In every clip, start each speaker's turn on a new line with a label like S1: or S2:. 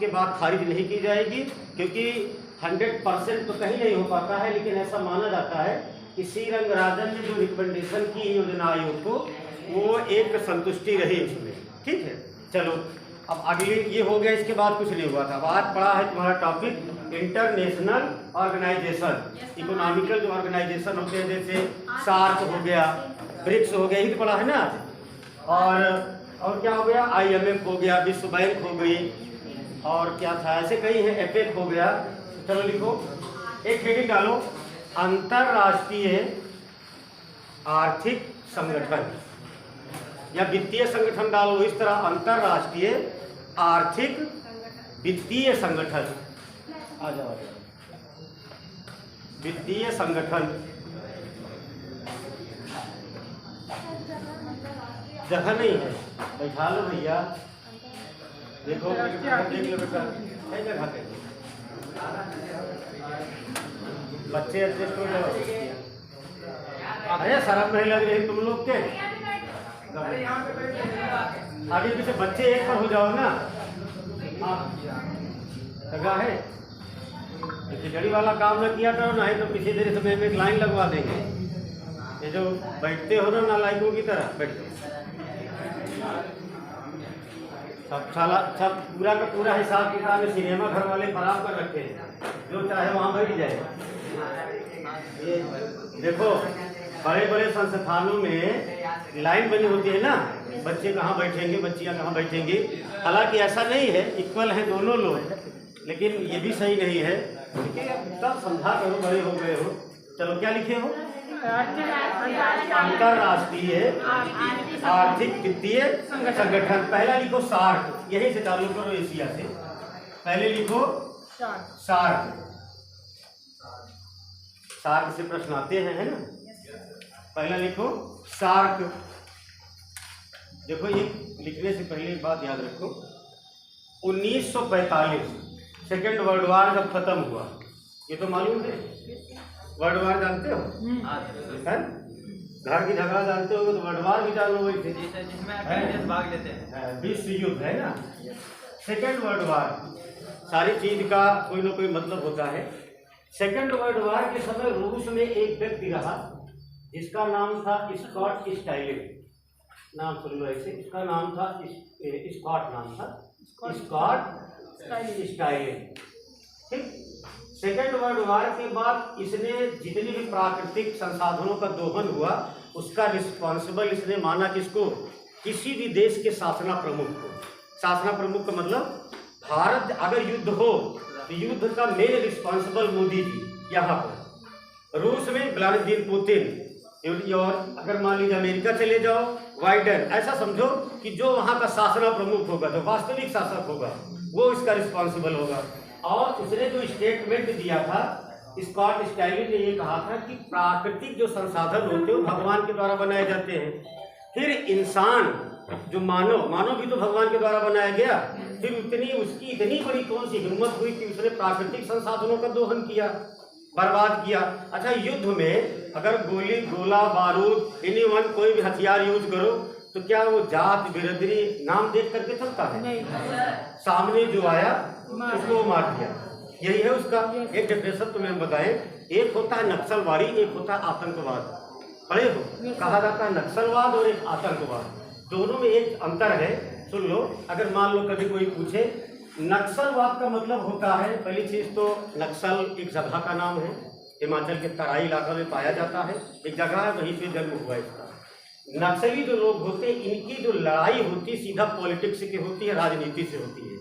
S1: इसके बाद खारिज नहीं की जाएगी, क्योंकि 100% तो कहीं नहीं हो पाता है, लेकिन ऐसा माना जाता है कि सी रंगराजन ने जो रिकमेंडेशन की योजना आयोग को, वो एक संतुष्टि रही इसमें। ठीक है, चलो अब अगले ये हो गया, इसके बाद कुछ नहीं हुआ था। अब आज पढ़ा है तुम्हारा टॉपिक इंटरनेशनल ऑर्गेनाइजेशन, इकोनॉमिकल जो ऑर्गेनाइजेशन होते हैं, जैसे सार्क हो गया, ब्रिक्स हो गया, यही तो पढ़ा है ना आज। और क्या हो गया, IMF हो गया, विश्व बैंक हो गई, और क्या था, ऐसे कई है, एपेक हो गया। चलो लिखो, एक हेडिंग डालो, अंतरराष्ट्रीय आर्थिक संगठन या वित्तीय संगठन डालो, इस तरह अंतरराष्ट्रीय आर्थिक वित्तीय संगठन। आ जाओ, वित्तीय संगठन। जगह नहीं है, बैठा लो भैया, देखो देख लो बेटा, है जगह पे, बच्चे एडजस्ट हो जाओ। अरे शर्म नहीं लग रही तुम लोग के, आगे पीछे बच्चे एक पर हो जाओ ना। जगह है, खिचड़ी वाला काम न किया करो, नहीं तो किसी देर समय में एक लाइन लगवा देंगे। ये जो बैठते हो ना नालायकों की तरह बैठते, सब पूरा का पूरा हिसाब किताब में सिनेमा घर वाले बराबर कर रखे हैं, जो चाहे वहाँ बैठ जाए। ये देखो, बड़े बड़े संस्थानों में लाइन बनी होती है ना, बच्चे कहाँ बैठेंगे, बच्चियाँ कहाँ बैठेंगी। हालांकि ऐसा नहीं है, इक्वल है दोनों लोग, लेकिन ये भी सही नहीं है। तब समझा करो, बड़े हो गए हो। चलो क्या लिखे हो, अंतरराष्ट्रीय आर्थिक वित्तीय संगठन। पहला लिखो सार्क, यहीं से चालू करो, एशिया से पहले लिखो सार्क। सार्क से प्रश्न आते हैं, है ना। पहला लिखो सार्क। देखो, ये लिखने से पहले एक बात याद रखो, 1945 सेकेंड वर्ल्ड वार जब खत्म हुआ, ये तो मालूम है, वर्ल्ड वार जानते हो, है? घर की झगड़ा जानते हो, तो वर्ल्ड वार भी चालू हुई थी, जिसमें भाग लेते हैं, विश्व युद्ध, है ना। सेकेंड वर्ल्ड वार, सारी चीज का कोई ना कोई मतलब होता है। सेकेंड वर्ल्ड वार के समय रूस में एक व्यक्ति रहा जिसका नाम था स्कॉट स्टाइलिन। नाम सुन लो ऐसे, इसका नाम था स्कॉट, नाम था स्कॉट स्टाइलिन। ठीक, सेकेंड वर्ल्ड वार के बाद इसने जितने भी प्राकृतिक संसाधनों का दोहन हुआ, उसका रिस्पॉन्सिबल इसने माना किसको, किसी भी देश के शासना प्रमुख को। शासना प्रमुख का मतलब, भारत अगर युद्ध हो तो युद्ध का मेन रिस्पॉन्सिबल मोदी जी यहाँ पर, रूस में व्लादिमीर पुतिन, और अगर मान लीजिए अमेरिका चले जाओ, बाइडेन। ऐसा समझो कि जो वहाँ का शासना प्रमुख होगा, जो वास्तविक शासक होगा, वो इसका रिस्पॉन्सिबल होगा। और उसने जो स्टेटमेंट दिया था, स्कॉट स्टाइलिन ने ये कहा था कि प्राकृतिक जो संसाधन होते हैं वो भगवान के द्वारा बनाए जाते हैं। फिर इंसान जो मानव भी तो भगवान के द्वारा बनाया गया। फिर उसकी इतनी बड़ी कौन सी हिम्मत हुई कि उसने प्राकृतिक संसाधनों का दोहन किया, बर्बाद किया। अच्छा, युद्ध में अगर गोली, गोला, बारूद, एनीवन, कोई भी हथियार यूज करो तो क्या वो जात बिरादरी नाम देख करके चलता है? नहीं। सामने जो आया उसको मार दिया, यही है उसका। एक डेफिनेशन तुम्हें बताएं, एक होता है नक्सलवादी, एक होता है आतंकवाद। पढ़े हो, कहा जाता है नक्सलवाद और एक आतंकवाद, दोनों में एक अंतर है। सुन लो, अगर मान लो कभी कोई पूछे, नक्सलवाद का मतलब होता है, पहली चीज तो नक्सल एक जगह का नाम है, हिमाचल के तराई इलाका में पाया जाता है, एक जगह है, वहीं पे जन्म हुआ इसका। नक्सली जो लोग होते हैं, इनकी जो लड़ाई होती है सीधा पॉलिटिक्स की होती है, राजनीति से होती है।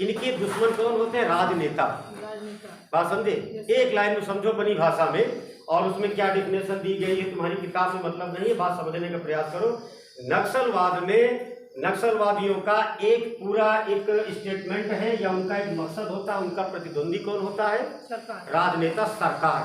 S1: इनके दुश्मन कौन होते हैं? राजनेता। बात समझे? एक लाइन में समझो अपनी भाषा में, और उसमें क्या डिफिनेशन दी गई है तुम्हारी किताब में मतलब नहीं है, बात समझने का प्रयास करो। नक्सलवाद में नक्सलवादियों का एक पूरा एक स्टेटमेंट है या उनका एक मकसद होता है, उनका प्रतिद्वंदी कौन होता है? सरकार, राजनेता, सरकार।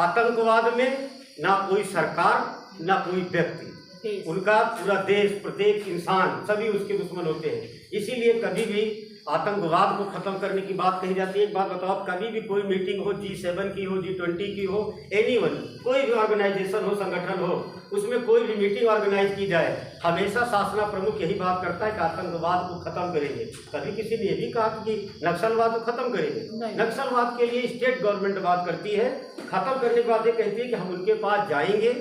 S1: आतंकवाद में ना कोई सरकार ना कोई व्यक्ति, उनका पूरा देश, प्रत्येक इंसान, सभी उसके दुश्मन होते हैं। इसीलिए कभी भी आतंकवाद को खत्म करने की बात कही जाती है। एक बात बताओ, कभी भी कोई मीटिंग हो, G7 की हो, G20 की हो, एनीवन, कोई भी ऑर्गेनाइजेशन हो, संगठन हो, उसमें कोई भी मीटिंग ऑर्गेनाइज की जाए, हमेशा शासना प्रमुख यही बात करता है कि आतंकवाद को खत्म करेंगे। कभी किसी ने भी कहा कि नक्सलवाद को खत्म करेंगे? नक्सलवाद के लिए स्टेट गवर्नमेंट बात करती है, खत्म करने के बाद ये कहती है कि हम उनके पास जाएंगे,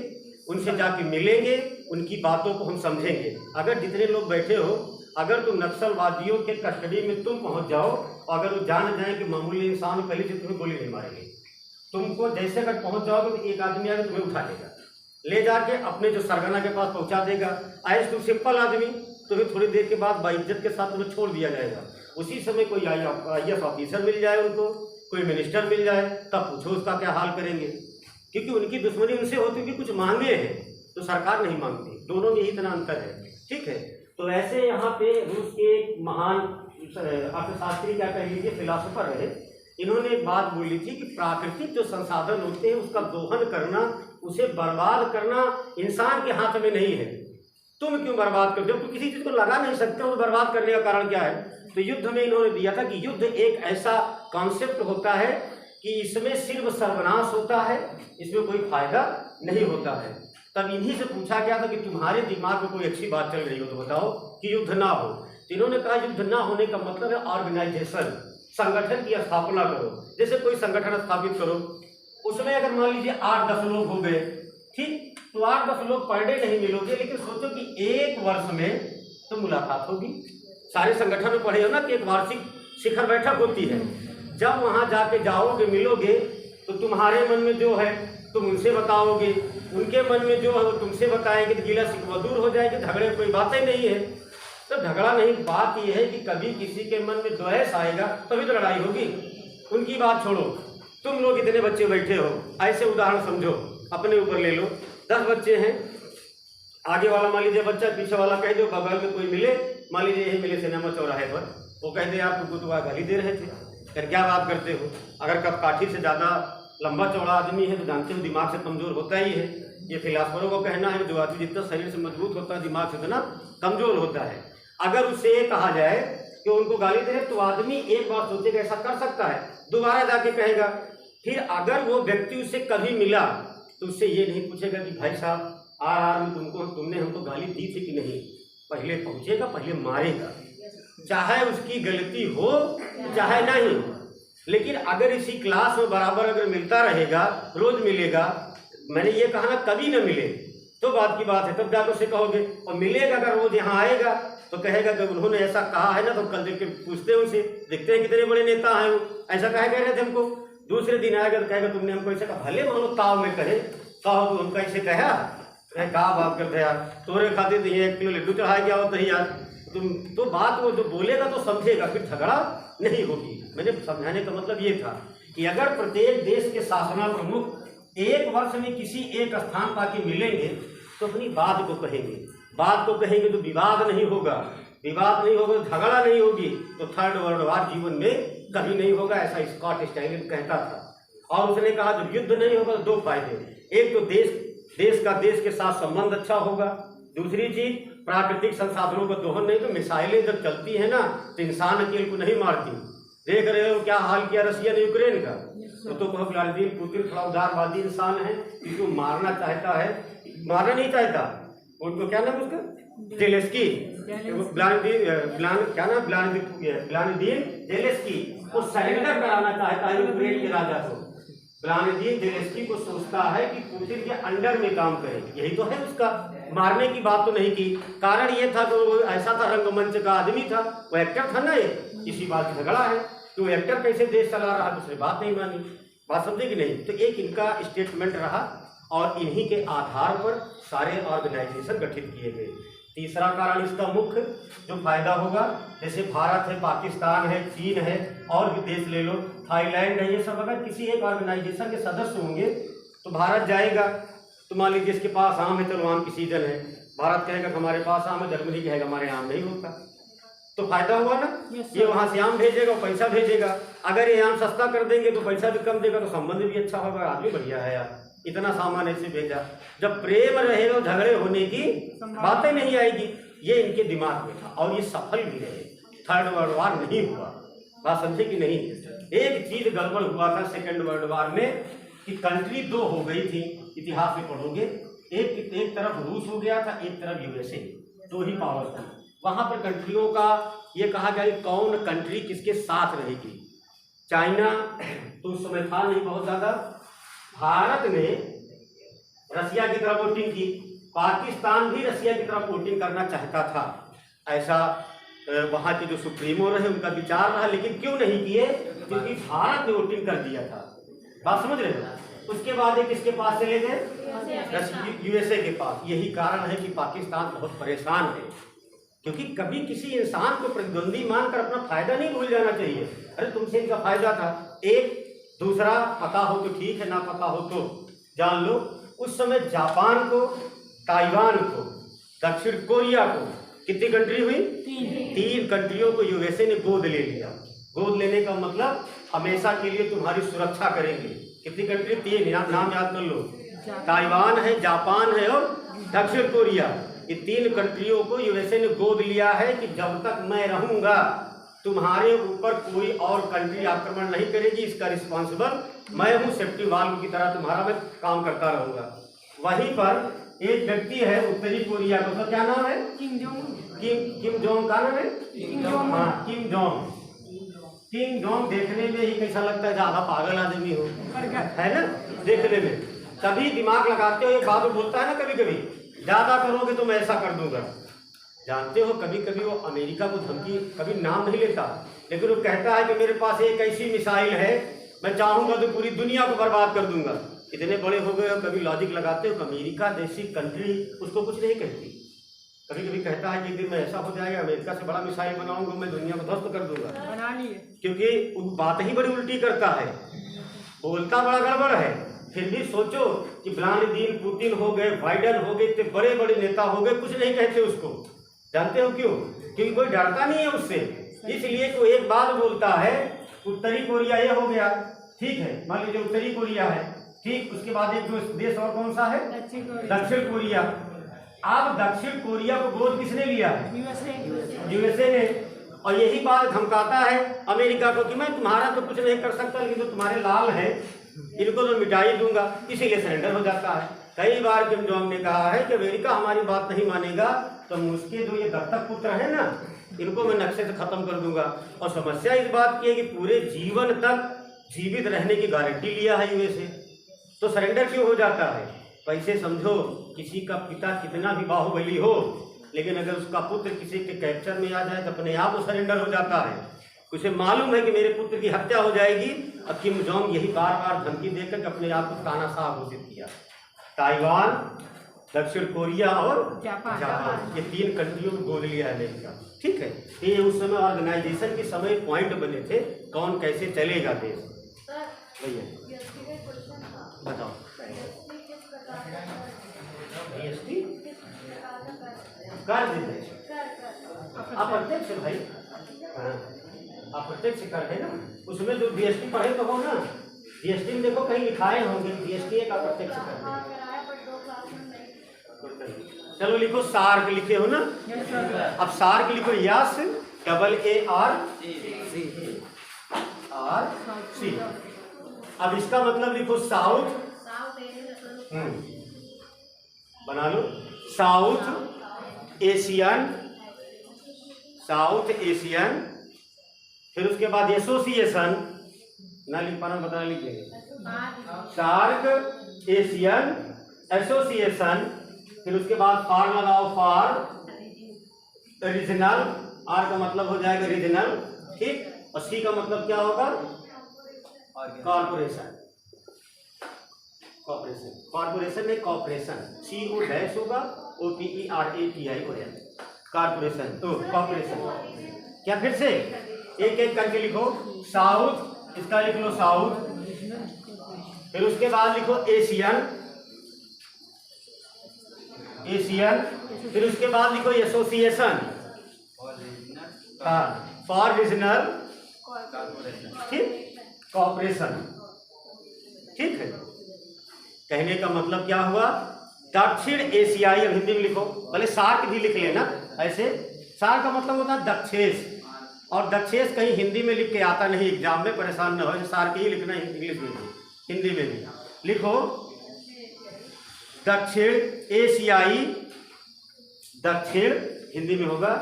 S1: उनसे जाके मिलेंगे, उनकी बातों को हम समझेंगे। अगर जितने लोग बैठे हो, अगर तुम नक्सलवादियों के कस्टडी में तुम पहुंच जाओ, अगर वो जान जाए कि मामूली इंसान पहले से तुम्हें गोली नहीं मारेंगे, तुमको जैसे अगर पहुंच जाओगे तो एक आदमी आकर तुम्हें उठा लेगा, ले जाके अपने जो सरगना के पास पहुंचा देगा। आज तुम सिंपल आदमी, तुम्हें थोड़ी देर के बाद बाइज्जत के साथ तुम्हें छोड़ दिया जाएगा। उसी समय कोई IAS ऑफिसर मिल जाए, उनको कोई मिनिस्टर मिल जाए, तब पूछो उसका क्या हाल करेंगे, क्योंकि उनकी दुश्मनी उनसे होती है। कुछ मांगे हैं तो सरकार नहीं मांगती, दोनों में यही इतना अंतर है। ठीक है, तो ऐसे यहाँ पे रूस के एक महान अर्थशास्त्री, क्या कह लीजिए, फिलासफर रहे, इन्होंने एक बात बोली थी कि प्राकृतिक जो संसाधन होते हैं उसका दोहन करना, उसे बर्बाद करना इंसान के हाथ में नहीं है। तुम क्यों बर्बाद करते हो? तुम किसी चीज को लगा नहीं सकते हो, तो बर्बाद करने का कारण क्या है? तो युद्ध में इन्होंने दिया था कि युद्ध एक ऐसा कॉन्सेप्ट होता है कि इसमें सिर्फ सर्वनाश होता है, इसमें कोई फायदा नहीं होता है। तब इन्हीं से पूछा गया था कि तुम्हारे दिमाग में कोई अच्छी बात चल रही हो तो बताओ कि युद्ध ना हो। तो इन्होंने कहा युद्ध ना होने का मतलब है ऑर्गेनाइजेशन, संगठन की स्थापना करो। जैसे कोई संगठन स्थापित करो, उसमें अगर मान लीजिए 8-10 लोग हो गए, ठीक, तो 8-10 लोग पर डे नहीं मिलोगे, लेकिन सोचो कि एक वर्ष में तो मुलाकात होगी। सारे संगठन में पढ़े हो ना कि एक वार्षिक शिखर बैठक होती है। जब वहां जाके जाओगे, मिलोगे, तो तुम्हारे मन में जो है तुम उनसे बताओगे, उनके मन में जो है वो तुमसे बताएंगे, तो गिला शिकवा दूर हो जाएगी, झगड़े कोई बातें नहीं है। तो झगड़ा नहीं, बात यह है कि कभी किसी के मन में द्वेष आएगा तभी तो लड़ाई होगी। उनकी बात छोड़ो, तुम लोग इतने बच्चे बैठे हो, ऐसे उदाहरण समझो, अपने ऊपर ले लो। 10 बच्चे हैं, आगे वाला मान लीजिए बच्चा, पीछे वाला कह दो, बगल में कोई मिले, मान लीजिए यही मिले सिनेमा चौराहे पर, वो कहते यार तुमको तो गाली दे रहे थे, फिर क्या बात करते हो? अगर कब काठी से ज़्यादा लंबा चौड़ा आदमी है तो जानते हो दिमाग से कमजोर होता ही है। ये फिलासफरों को कहना है, जो आदमी जितना शरीर से मजबूत होता है दिमाग से उतना कमजोर होता है। अगर उससे ये कहा जाए कि उनको गाली दे तो आदमी एक बार सोचेगा ऐसा कर सकता है, दोबारा जाके कहेगा। फिर अगर वो व्यक्ति उससे कभी मिला तो उससे ये नहीं पूछेगा कि भाई साहब RR में तुमने हमको गाली दी थी कि नहीं, पहले पहुंचेगा, पहले मारेगा, चाहे उसकी गलती हो चाहे नहीं। लेकिन अगर इसी क्लास में बराबर अगर मिलता रहेगा, रोज मिलेगा, मैंने ये कहा ना कभी न मिले तो बात की बात है, तब जाकर उसे कहोगे। और मिलेगा अगर रोज यहाँ आएगा तो कहेगा कि उन्होंने ऐसा कहा है ना, तो कल देख के पूछते हैं उनसे, देखते हैं कितने बड़े नेता हैं वो, ऐसा कह रहे थे हमको। दूसरे दिन आएगा तो कहेगा तुमने हमको ऐसा कहा, भले मानो ताव में कहे, कहो तो हमको ऐसे कहा, कहा बात करते यार, तोरे खाते तो ये 1 किलो लड्डू चढ़ाया गया होता ही यार तुम। तो बात वो जो बोलेगा तो समझेगा, फिर झगड़ा नहीं होगी। मैंने समझाने का मतलब ये था कि अगर प्रत्येक देश के शासना प्रमुख एक वर्ष में किसी एक स्थान पाके मिलेंगे तो अपनी बात को कहेंगे, बात को कहेंगे तो विवाद नहीं होगा, विवाद नहीं होगा तो झगड़ा नहीं होगी, तो थर्ड वर्ल्ड वार जीवन में कभी नहीं होगा, ऐसा स्कॉट स्टाइलिन कहता था। और उसने कहा जब युद्ध नहीं होगा तो 2 फायदे, एक तो देश के साथ संबंध अच्छा होगा, दूसरी चीज प्राकृतिक संसाधनों का दोहन नहीं। तो मिसाइलें जब चलती है ना तो इंसान अकेले को नहीं मारती। देख रहे हो क्या हाल किया रसिया ने यूक्रेन का, तो व्लादिमीर पुतिन थोड़ा उदारवादी इंसान है, इसको मारना चाहता है, मारना नहीं चाहता, उनको क्या नाम उसका, जेलेस्की, व्लादिमीर जेलेस्की को सरेंडर कराना चाहता है यूक्रेन के राजा को। व्लादिमीर जेलेस्की को सोचता है कि पुतिन के अंडर में काम करे, यही तो है उसका। मारने की बात तो नहीं की, कारण ये था कि वो ऐसा था, रंगमंच का आदमी था, वो एक्टर था ना, ये इसी बात की झगड़ा है कि वो एक्टर कैसे देश चला रहा, दूसरी बात नहीं मानी। बात समझे कि नहीं? तो एक इनका स्टेटमेंट रहा और इन्हीं के आधार पर सारे ऑर्गेनाइजेशन गठित किए गए। तीसरा कारण इसका मुख्य जो फायदा होगा, जैसे भारत है, पाकिस्तान है, चीन है, और भी देश ले लो, थाईलैंड है, ये सब अगर किसी एक ऑर्गेनाइजेशन के सदस्य होंगे तो भारत जाएगा। तो मान लीजिए इसके पास आम है, चलो आम की सीजन है, भारत कहेगा हमारे पास आम है, जर्मनी कहेगा हमारे आम नहीं होता, तो फायदा हुआ ना। ये वहां से आम भेजेगा, पैसा भेजेगा। अगर ये आम सस्ता कर देंगे तो पैसा भी कम देगा, तो संबंध भी अच्छा होगा, आदमी बढ़िया है यार, इतना सामान ऐसे भेजा। जब प्रेम रहेगा झगड़े होने की बातें नहीं आएगी। ये इनके दिमाग में था और ये सफल भी रहे। थर्ड वर्ल्ड वार नहीं हुआ। बात समझे कि नहीं? एक चीज गड़बड़ हुआ था सेकेंड वर्ल्ड वार में कि कंट्री दो हो गई थी, इतिहास में पढ़ोगे। एक तरफ रूस हो गया था, एक तरफ यूएसए, दो ही पावर थी। वहां पर कंट्रियों का ये कहा गया कि कौन कंट्री किसके साथ रहेगी। चाइना तो उस समय था नहीं बहुत ज्यादा। भारत ने रसिया की तरफ वोटिंग की, पाकिस्तान भी रसिया की तरफ वोटिंग करना चाहता था। ऐसा वहाँ के जो सुप्रीमो रहे उनका विचार रहा, लेकिन क्यों नहीं किए? क्योंकि भारत ने वोटिंग कर दिया था। बात समझ रहे हो? उसके बाद एक किसके पास चले गए? यूएसए के पास। यही कारण है कि पाकिस्तान बहुत परेशान है, क्योंकि कभी किसी इंसान को प्रतिद्वंदी मानकर अपना फायदा नहीं भूल जाना चाहिए। अरे तुमसे इनका फायदा था, एक दूसरा पता हो तो ठीक है, ना पता हो तो जान लो। उस समय जापान को, ताइवान को, दक्षिण कोरिया को, कितनी कंट्री हुई? तीन कंट्रियों को यूएसए ने गोद ले लिया। गोद लेने का मतलब हमेशा के लिए तुम्हारी सुरक्षा करेंगे। कितनी कंट्री? तीन। नाम याद कर लो, ताइवान है, जापान है और दक्षिण कोरिया। ये तीन कंट्रियों को यूएसए ने गोद लिया है कि जब तक मैं रहूंगा तुम्हारे ऊपर कोई और कंट्री आक्रमण नहीं करेगी, इसका रिस्पॉन्सिबल मैं हूँ। सेफ्टी वाल्व की तरह तुम्हारा मैं काम करता रहूंगा। वहीं पर एक व्यक्ति है उत्तरी कोरिया का, तो क्या नाम है? किम जोंग का नाम है? हाँ, किम जोंग। किम जोंग देखने में ही कैसा लगता है? ज्यादा पागल आदमी हो, है ना देखने में। तभी दिमाग लगाते हो, ये बात बोलता है ना कभी कभी, ज्यादा करोगे तो मैं ऐसा कर दूंगा। जानते हो कभी कभी वो अमेरिका को धमकी, कभी नाम नहीं लेता, लेकिन वो कहता है कि मेरे पास एक ऐसी मिसाइल है, मैं चाहूंगा तो पूरी दुनिया को बर्बाद कर दूंगा। इतने बड़े हो गए हो, कभी लॉजिक लगाते हो? अमेरिका जैसी कंट्री उसको कुछ नहीं कहती। कभी कभी कहता है कि एक दिन मैं ऐसा हो जाएगा, अमेरिका से बड़ा मिसाइल बनाऊंगा, मैं दुनिया को ध्वस्त कर दूंगा। क्योंकि वो बात ही बड़ी उल्टी करता है, बोलता बड़ा गड़बड़ है। फिर भी सोचो कि व्लादिमीर पुतिन हो गए, बाइडेन हो गए, इतने बड़े बड़े नेता हो गए, कुछ नहीं कहते उसको। जानते हो क्यों? क्योंकि कोई डरता नहीं है उससे। इसलिए कोई एक बात बोलता है, उत्तरी कोरिया ये हो गया, ठीक है, मान लीजिए उत्तरी कोरिया है, ठीक। उसके बाद एक देश और कौन सा है? दक्षिण कोरिया। अब दक्षिण कोरिया को गोद किसने लिया है? यूएसए ने। और यही बात धमकाता है अमेरिका को कि मैं तुम्हारा तो कुछ नहीं कर सकता, लेकिन जो तुम्हारे लाल हैं इनको तो मिटा ही दूंगा। इसीलिए सरेंडर हो जाता है। कई बार किम जोंग ने कहा है कि अमेरिका हमारी बात नहीं मानेगा तो उसके जो ये दत्तक पुत्र है ना, इनको मैं नक्शे से खत्म कर दूंगा। और समस्या इस बात की है कि पूरे जीवन तक जीवित रहने की गारंटी लिया है यूएसए, तो सरेंडर क्यों हो जाता है? वैसे समझो किसी का पिता कितना भी बाहुबली हो, लेकिन अगर उसका पुत्र किसी के कैप्चर में आ जाए तो अपने आप वो सरेंडर हो जाता है। उसे मालूम है कि मेरे पुत्र की हत्या हो जाएगी। अब किम जोंग यही बार बार धमकी देकर अपने आप को तानाशाह घोषित किया। ताइवान, दक्षिण कोरिया और जापान, ये तीन कंट्रियों को गोद लिया है अमेरिका, ठीक है। ये उस समय ऑर्गेनाइजेशन के समय पॉइंट बने थे, कौन कैसे चलेगा देश। भैया बताओ, जीएसटी कर दीजिए, अप्रत्यक्ष भाई, अप्रत्यक्ष कर है ना, उसमें जो जीएसटी पढ़े तो हो ना, जीएसटी में देखो कहीं लिखाए होंगे जीएसटी एक अप्रत्यक्ष कर है। चलो लिखो सार्क, लिखे हो ना? अब सार्क लिखो, यस ARC। अब इसका मतलब लिखो साउथ, बना लो साउथ एशियन, साउथ एशियन। फिर उसके बाद एसोसिएशन, ना लिख पाना बताना, लिखिए सार्क एशियन एसोसिएशन। फिर उसके बाद फार लगाओ, फार रीजनल, आर का मतलब हो जाएगा रीजनल, ठीक। और सी का मतलब क्या होगा? कॉर्पोरेशन। कॉर्पोरेशन, कॉर्पोरेशन में कॉर्पोरेशन, CO डैश होगा, OPERATION, कॉर्पोरेशन। तो कॉर्पोरेशन क्या? फिर से एक एक करके लिखो। साउथ, इसका लिख लो साउथ। फिर उसके बाद लिखो एशियन, एशियन। फिर उसके बाद लिखो एसोसिएशन, फॉर रीजनल, ठीक, कॉर्पोरेशन, ठीक है। कहने का मतलब क्या हुआ? दक्षिण एशियाई, हिंदी में लिखो, भले सार्क भी लिख लेना ऐसे। सार्क का मतलब होता है दक्षेश, और दक्षेश कहीं हिंदी में लिख के आता नहीं एग्जाम में, परेशान न हो, सार के ही लिखना है इंग्लिश में भी, हिंदी में भी लिखो। दक्षिण एशियाई, दक्षिण हिंदी में होगा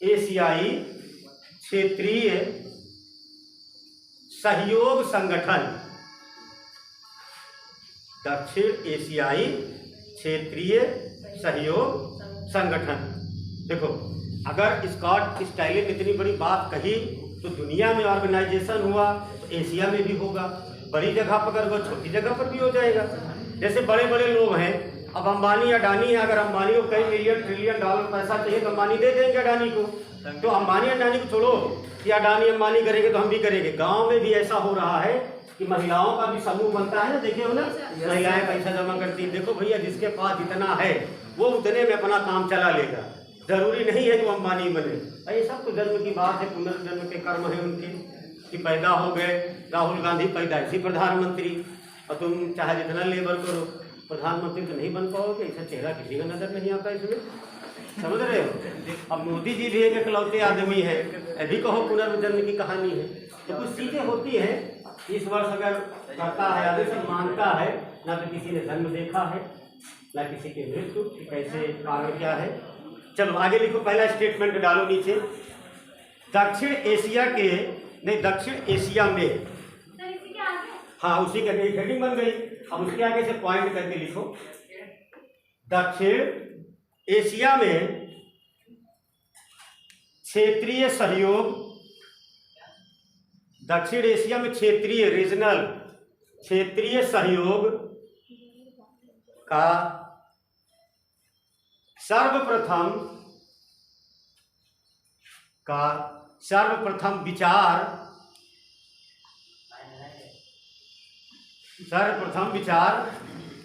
S1: एशियाई क्षेत्रीय सहयोग संगठन, दक्षिण एशियाई क्षेत्रीय सहयोग संगठन। देखो अगर स्कॉट स्टाइलिन इतनी बड़ी बात कही तो दुनिया में ऑर्गेनाइजेशन हुआ तो एशिया में भी होगा, बड़ी जगह पर अगर वो छोटी जगह पर भी हो जाएगा। जैसे बड़े बड़े लोग हैं, अब अंबानी अडानी है, अगर अंबानी को कई मिलियन ट्रिलियन डॉलर पैसा चाहिए तो अंबानी दे देंगे अडानी को। तो अंबानी अडानी को छोड़ो कि अडानी अंबानी करेंगे तो हम भी करेंगे। गांव में भी ऐसा हो रहा है कि महिलाओं का भी समूह बनता है ना, देखिए हो ना, महिलाएं पैसा जमा करती हैं। देखो भैया जिसके पास जितना है वो उतने में अपना काम चला लेगा, जरूरी नहीं है कि वो अंबानी बने। ये सब तो जन्म की बात है, पुनर्जन्म के कर्म है उनके कि पैदा हो गए। राहुल गांधी पैदाइशी प्रधानमंत्री, और तुम चाहे जितना लेबर करो प्रधानमंत्री तो नहीं बन पाओगे, ऐसा चेहरा किसी का नजर नहीं आता इसमें, समझ रहे हो। अब मोदी जी भी एक इकलौते आदमी है, अभी कहो पुनर्जन्म की कहानी है। तो कुछ चीजें होती हैं, इस वर्ष अगर करता है आगे से मानता है, ना तो किसी ने जन्म देखा है ना किसी की मृत्यु, कैसे आगे क्या है। चलो आगे लिखो, पहला स्टेटमेंट डालो नीचे। दक्षिण एशिया के, नहीं दक्षिण एशिया में, हाँ उसी का हेडिंग बन गई। अब उसके आगे से पॉइंट करके लिखो, दक्षिण एशिया में क्षेत्रीय सहयोग, दक्षिण एशिया में क्षेत्रीय रीजनल क्षेत्रीय सहयोग का सर्वप्रथम विचार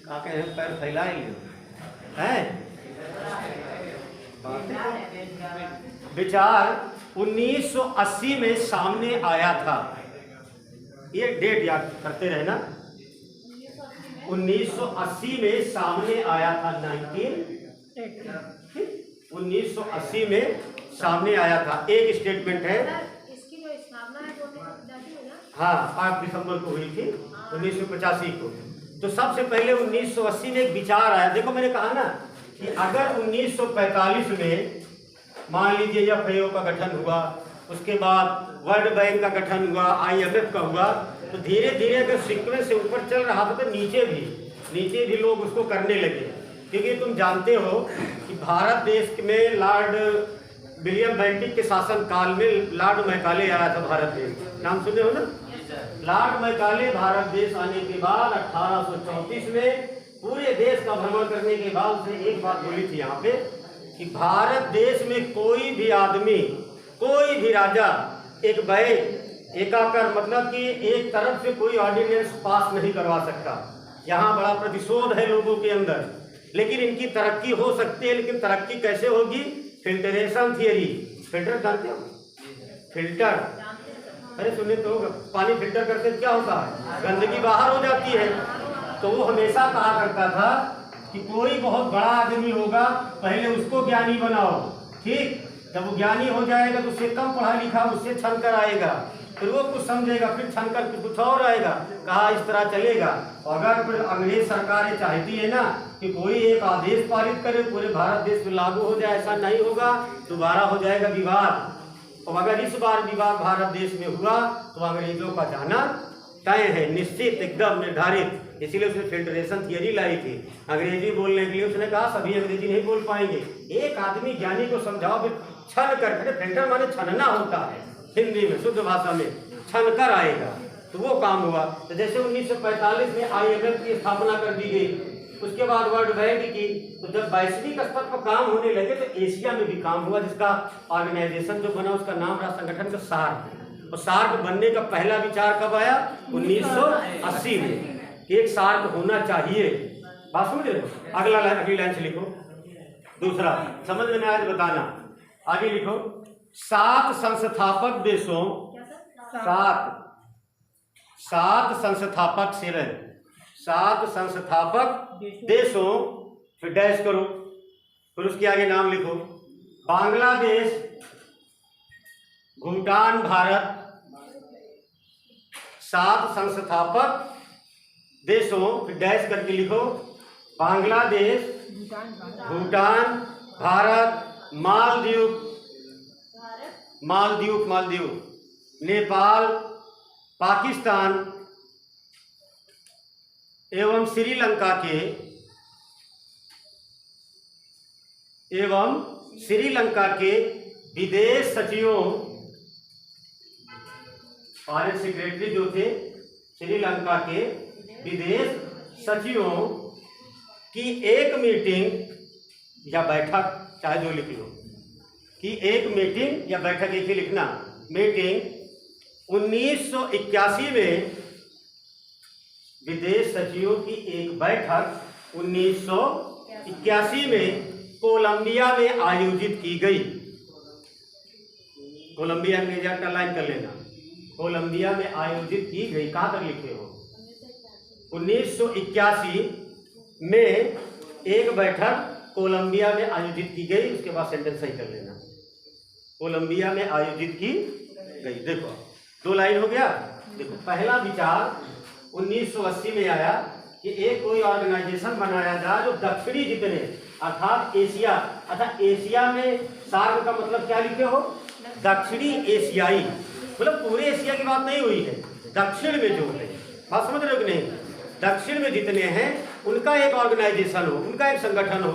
S1: का कहे पैर फैलाए हैं, विचार 1980 में सामने आया था। ये डेट याद करते रहना, 1980 में सामने आया था, 1980 में सामने आया था। एक स्टेटमेंट है,
S2: इसकी जो स्थापना है वो 1985 में ना,
S1: हाँ 8 दिसंबर को हुई थी 1985 को। तो सबसे पहले 1980 में एक विचार आया। देखो मैंने कहा ना कि अगर 1945 में मान लीजिए FAO का गठन हुआ, उसके बाद वर्ल्ड बैंक का गठन हुआ, IMF का हुआ, तो धीरे धीरे अगर सीक्वेंस से ऊपर चल रहा था तो नीचे भी लोग उसको करने लगे। क्योंकि तुम जानते हो कि भारत देश में लॉर्ड विलियम बेंटिक के शासन काल में लॉर्ड मैकाले आया था भारत देश, नाम सुने हो ना। लॉर्ड मैकाले भारत देश आने के बाद 1834 में पूरे देश का भ्रमण करने के बाद उसने एक बात बोली थी यहाँ पे कि भारत देश में कोई भी आदमी, कोई भी राजा एक व्यय एकाकर, मतलब कि एक तरफ से कोई ऑर्डिनेंस पास नहीं करवा सकता। यहाँ बड़ा प्रतिशोध है लोगों के अंदर, लेकिन इनकी तरक्की हो सकती है। लेकिन तरक्की कैसे होगी? Filtration theory. फिल्टर जानते हो? फिल्टर, अरे सुने तो, पानी फिल्टर करते क्या होता है? गंदगी बाहर हो जाती है। तो वो हमेशा कहा करता था कि कोई बहुत बड़ा आदमी होगा, पहले उसको ज्ञानी बनाओ, ठीक, जब वो ज्ञानी हो जाएगा तो उससे कम पढ़ा लिखा, उससे छनकर आएगा, फिर वो कुछ समझेगा, फिर छनकर कुछ और आएगा। कहा इस तरह चलेगा। अगर फिर अंग्रेज सरकार चाहती है ना कि कोई एक आदेश पारित करे, पूरे भारत देश में लागू हो जाए, ऐसा नहीं होगा, दोबारा हो जाएगा विवाद। और अगर इस बार विवाद भारत देश में हुआ तो अंग्रेजों का जाना तय है, निश्चित, एकदम निर्धारित। इसीलिए उसने फिल्ट्रेशन थियरी लाई थी। अंग्रेजी बोलने के लिए उसने कहा सभी अंग्रेजी नहीं बोल पाएंगे, एक आदमी ज्ञानी को समझाओ, फिर छन कर, फिल्टर माने छनना होता है हिंदी में, शुद्ध भाषा में छन कर आएगा, तो वो काम हुआ। तो जैसे 1945 में IMF की स्थापना कर दी गई, उसके बाद वर्ल्ड बैंक की, तो जब वैश्विक स्तर पर काम होने लगे तो एशिया में भी काम हुआ, जिसका ऑर्गेनाइजेशन जो बना उसका नाम रहा संगठन का सार्क। और सार्क बनने का पहला विचार कब आया? 1980 में, एक सार्क होना चाहिए। बात समझ रहे हो? अगली लाइन से लिखो, दूसरा समझ में आज बताना, आगे लिखो। 7 संस्थापक देशों, 7 संस्थापक से रहे, 7 संस्थापक देशों, फिर डैश करो, फिर उसके आगे नाम लिखो। बांग्लादेश, भूटान भारत 7 संस्थापक देशों, फिर डैश करके लिखो, बांग्लादेश, भूटान भारत, मालदीव, नेपाल, पाकिस्तान एवं श्रीलंका के विदेश सचिवों, फॉरेन सेक्रेटरी जो थे श्रीलंका के विदेश सचिवों की एक मीटिंग या बैठक, चाहे जो लिख लो, कि एक मीटिंग या बैठक, एक ही लिखना, मीटिंग 1981 में, विदेश सचिवों की एक बैठक 1981 में कोलंबिया में आयोजित की गई। कोलंबिया में जाकर लाइन कर लेना, कोलंबिया में आयोजित की गई, कहाँ तक लिखे हो? 1981 में एक बैठक कोलंबिया में आयोजित की गई, उसके बाद सेंटेंस सही कर लेना, कोलंबिया में आयोजित की गई। देखो 2 लाइन हो गया। देखो पहला विचार 1980 में आया कि एक कोई ऑर्गेनाइजेशन बनाया जाए जो दक्षिणी जितने अर्थात एशिया में, सार्क का मतलब क्या लिखे हो? दक्षिणी एशियाई, मतलब पूरे एशिया की बात नहीं हुई है, दक्षिण में जो है, बात समझ रहे हो कि नहीं? दक्षिण में जितने हैं उनका एक ऑर्गेनाइजेशन हो, उनका एक संगठन हो।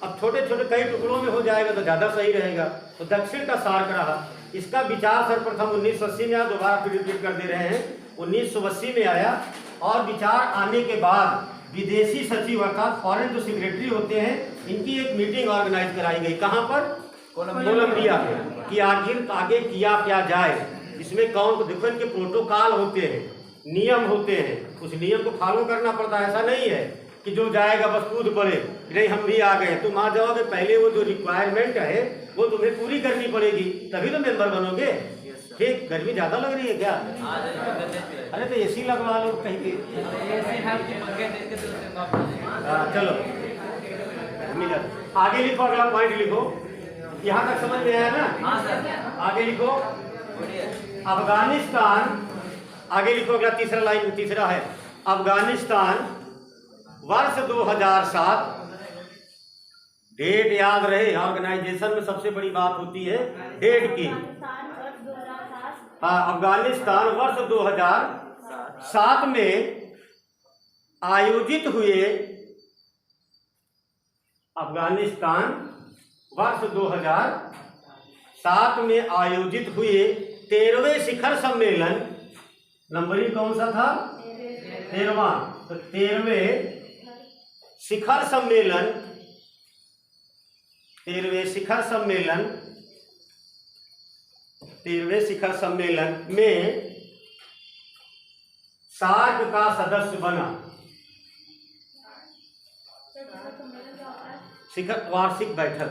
S1: अब छोटे छोटे कई टुकड़ों में हो जाएगा तो ज़्यादा सही रहेगा, तो दक्षिण का सार्क रहा। इसका विचार सर्वप्रथम 1980 में आया, दोबारा फिर रिपीट कर दे रहे हैं, 1980 में आया। और विचार आने के बाद विदेशी सचिव अर्थात फॉरेन जो सेक्रेटरी होते हैं, इनकी एक मीटिंग ऑर्गेनाइज कराई गई। कहाँ पर? कोलंबिया में। कि आखिर आगे किया क्या जाए, इसमें कौन, देखो इनके प्रोटोकॉल होते हैं, नियम होते हैं, उस नियम को फॉलो करना पड़ता है। ऐसा नहीं है कि जो जाएगा बस कूद पड़े, नहीं हम भी आ गए, तुम आ जाओगे, पहले वो जो रिक्वायरमेंट है वो तुम्हें पूरी करनी पड़ेगी, तभी तो मेंबर बनोगे। ठीक, गर्मी ज्यादा लग रही है क्या? अरे तो एसी लगवा लो कहीं पे। चलो आगे लिखो, अगला पॉइंट लिखो, यहाँ तक समझ में आया ना? आगे लिखो अफगानिस्तान, आगे लिखो अगला तीसरा लाइन, तीसरा है अफगानिस्तान वर्ष 2007, डेट याद रहे, ऑर्गेनाइजेशन में सबसे बड़ी बात होती है डेट की। हाँ, अफगानिस्तान वर्ष 2007 में आयोजित हुए, अफगानिस्तान वर्ष 2007 में आयोजित हुए 13वें शिखर सम्मेलन, नंबरिंग कौन सा था? 13वां, तो 13वें शिखर सम्मेलन, 13वें शिखर सम्मेलन, 13वें शिखर सम्मेलन में सार्क का सदस्य बना। शिखर वार्षिक बैठक,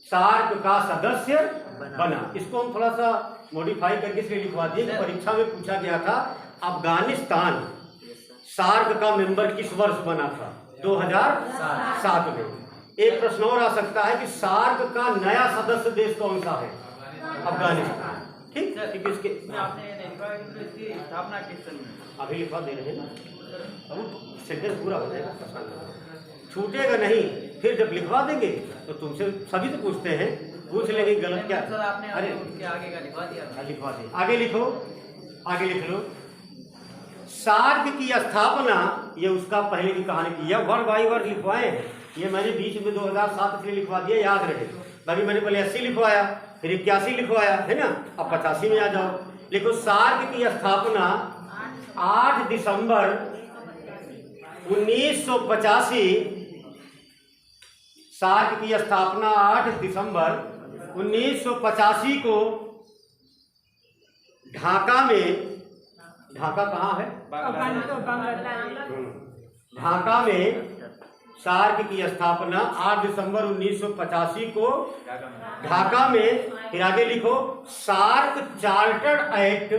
S1: सार्क का सदस्य बना। इसको हम थोड़ा सा मॉडिफाई करके इसलिए लिखवा दिए कि परीक्षा में पूछा गया था अफगानिस्तान सार्क का मेंबर किस वर्ष बना था? 2007 में। एक प्रश्न और आ सकता है कि सार्क का नया सदस्य देश कौन सा है? अफगानिस्तान। ठीक है, इसके इसकी स्थापना किस सन में? अभी लिखवा दे रहे हैं ना, अब सेंटेंस पूरा हो जाएगा, छूटेगा नहीं। फिर जब लिखवा देंगे तो तुमसे सभी से पूछते हैं, पूछ लेंगे गलत क्या?
S2: सर आपने अरे आगे का लिखवा दिया।
S1: लिखवा दे, आगे लिखो, आगे लिख लो। सार्क की स्थापना, ये उसका पहले की कहानी की, यह वर्ड बाई वर्ड लिखवाए हैं, ये मैंने बीच में 2007 इसलिए लिखवा दिया, याद रहे। अभी मैंने पहले 80 लिखवाया, फिर 81 लिखवाया, है ना? अब 85 में आ जाओ। लिखो सार्क की स्थापना 8 दिसंबर 1985, सार्क की स्थापना 8 दिसंबर 1985 को ढाका में, ढाका कहाँ है? ढाका में सार्क की स्थापना 8 दिसंबर 1985 को ढाका में। फिर आगे लिखो सार्क चार्टर एक्ट,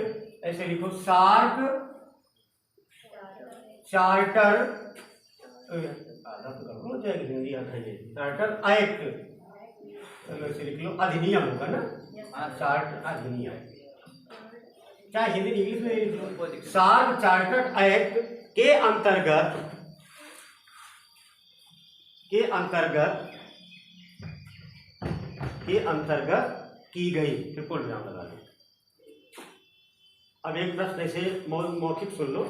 S1: ऐसे लिखो सार्क चार्टर, हिंदी आता है चार्टर एक्ट, चलो ऐसे लिख लो, अधिनियम होगा ना, चार्ट अधिनियम, चाहे हिंदी इंग्लिश में, सार्क चार्टर्ड एक्ट के अंतर्गत की गई, ट्रिपल विराम लगा लो। अब एक प्रश्न ऐसे मौखिक सुन लो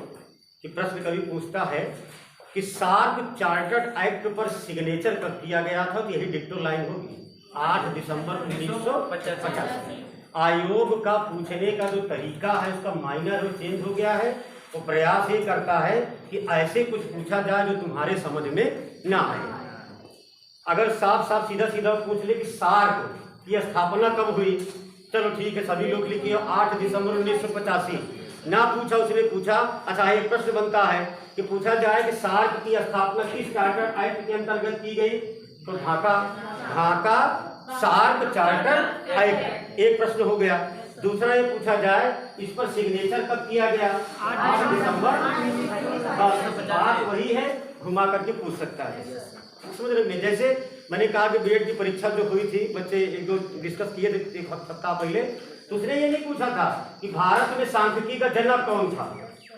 S1: कि प्रश्न कभी पूछता है कि सार्क चार्टर्ड एक्ट पर सिग्नेचर कब किया गया था, तो यही डिक्टो लाइन होगी 8 दिसंबर 1985। आयोग का पूछने का जो तरीका है उसका माइनर जो चेंज हो गया है, वो प्रयास ये करता है कि ऐसे कुछ पूछा जाए जो तुम्हारे समझ में ना आए। अगर साफ साफ सीधा सीधा पूछ ले कि सार्क की स्थापना कब हुई, चलो ठीक है, सभी लोग लिखिए 8 दिसंबर 1985। ना पूछा, उसने पूछा, अच्छा एक प्रश्न बनता है कि पूछा जाए कि सार्क की स्थापना किस चार्टर एक्ट के अंतर्गत की गई, तो ढाका सार्क चार्टर एक्ट, एक प्रश्न हो गया। दूसरा ये पूछा जाए इस पर सिग्नेचर कब किया गया, 8 दिसंबर। बात वही है, घुमा करके पूछ सकता है, समझ रहे हैं। जैसे मैंने कहा कि बीएड की परीक्षा जो हुई थी, बच्चे एक दो डिस्कस किए थे एक सप्ताह पहले, तो उसने ये नहीं पूछा था कि भारत में सांख्यिकी का जनक कौन था,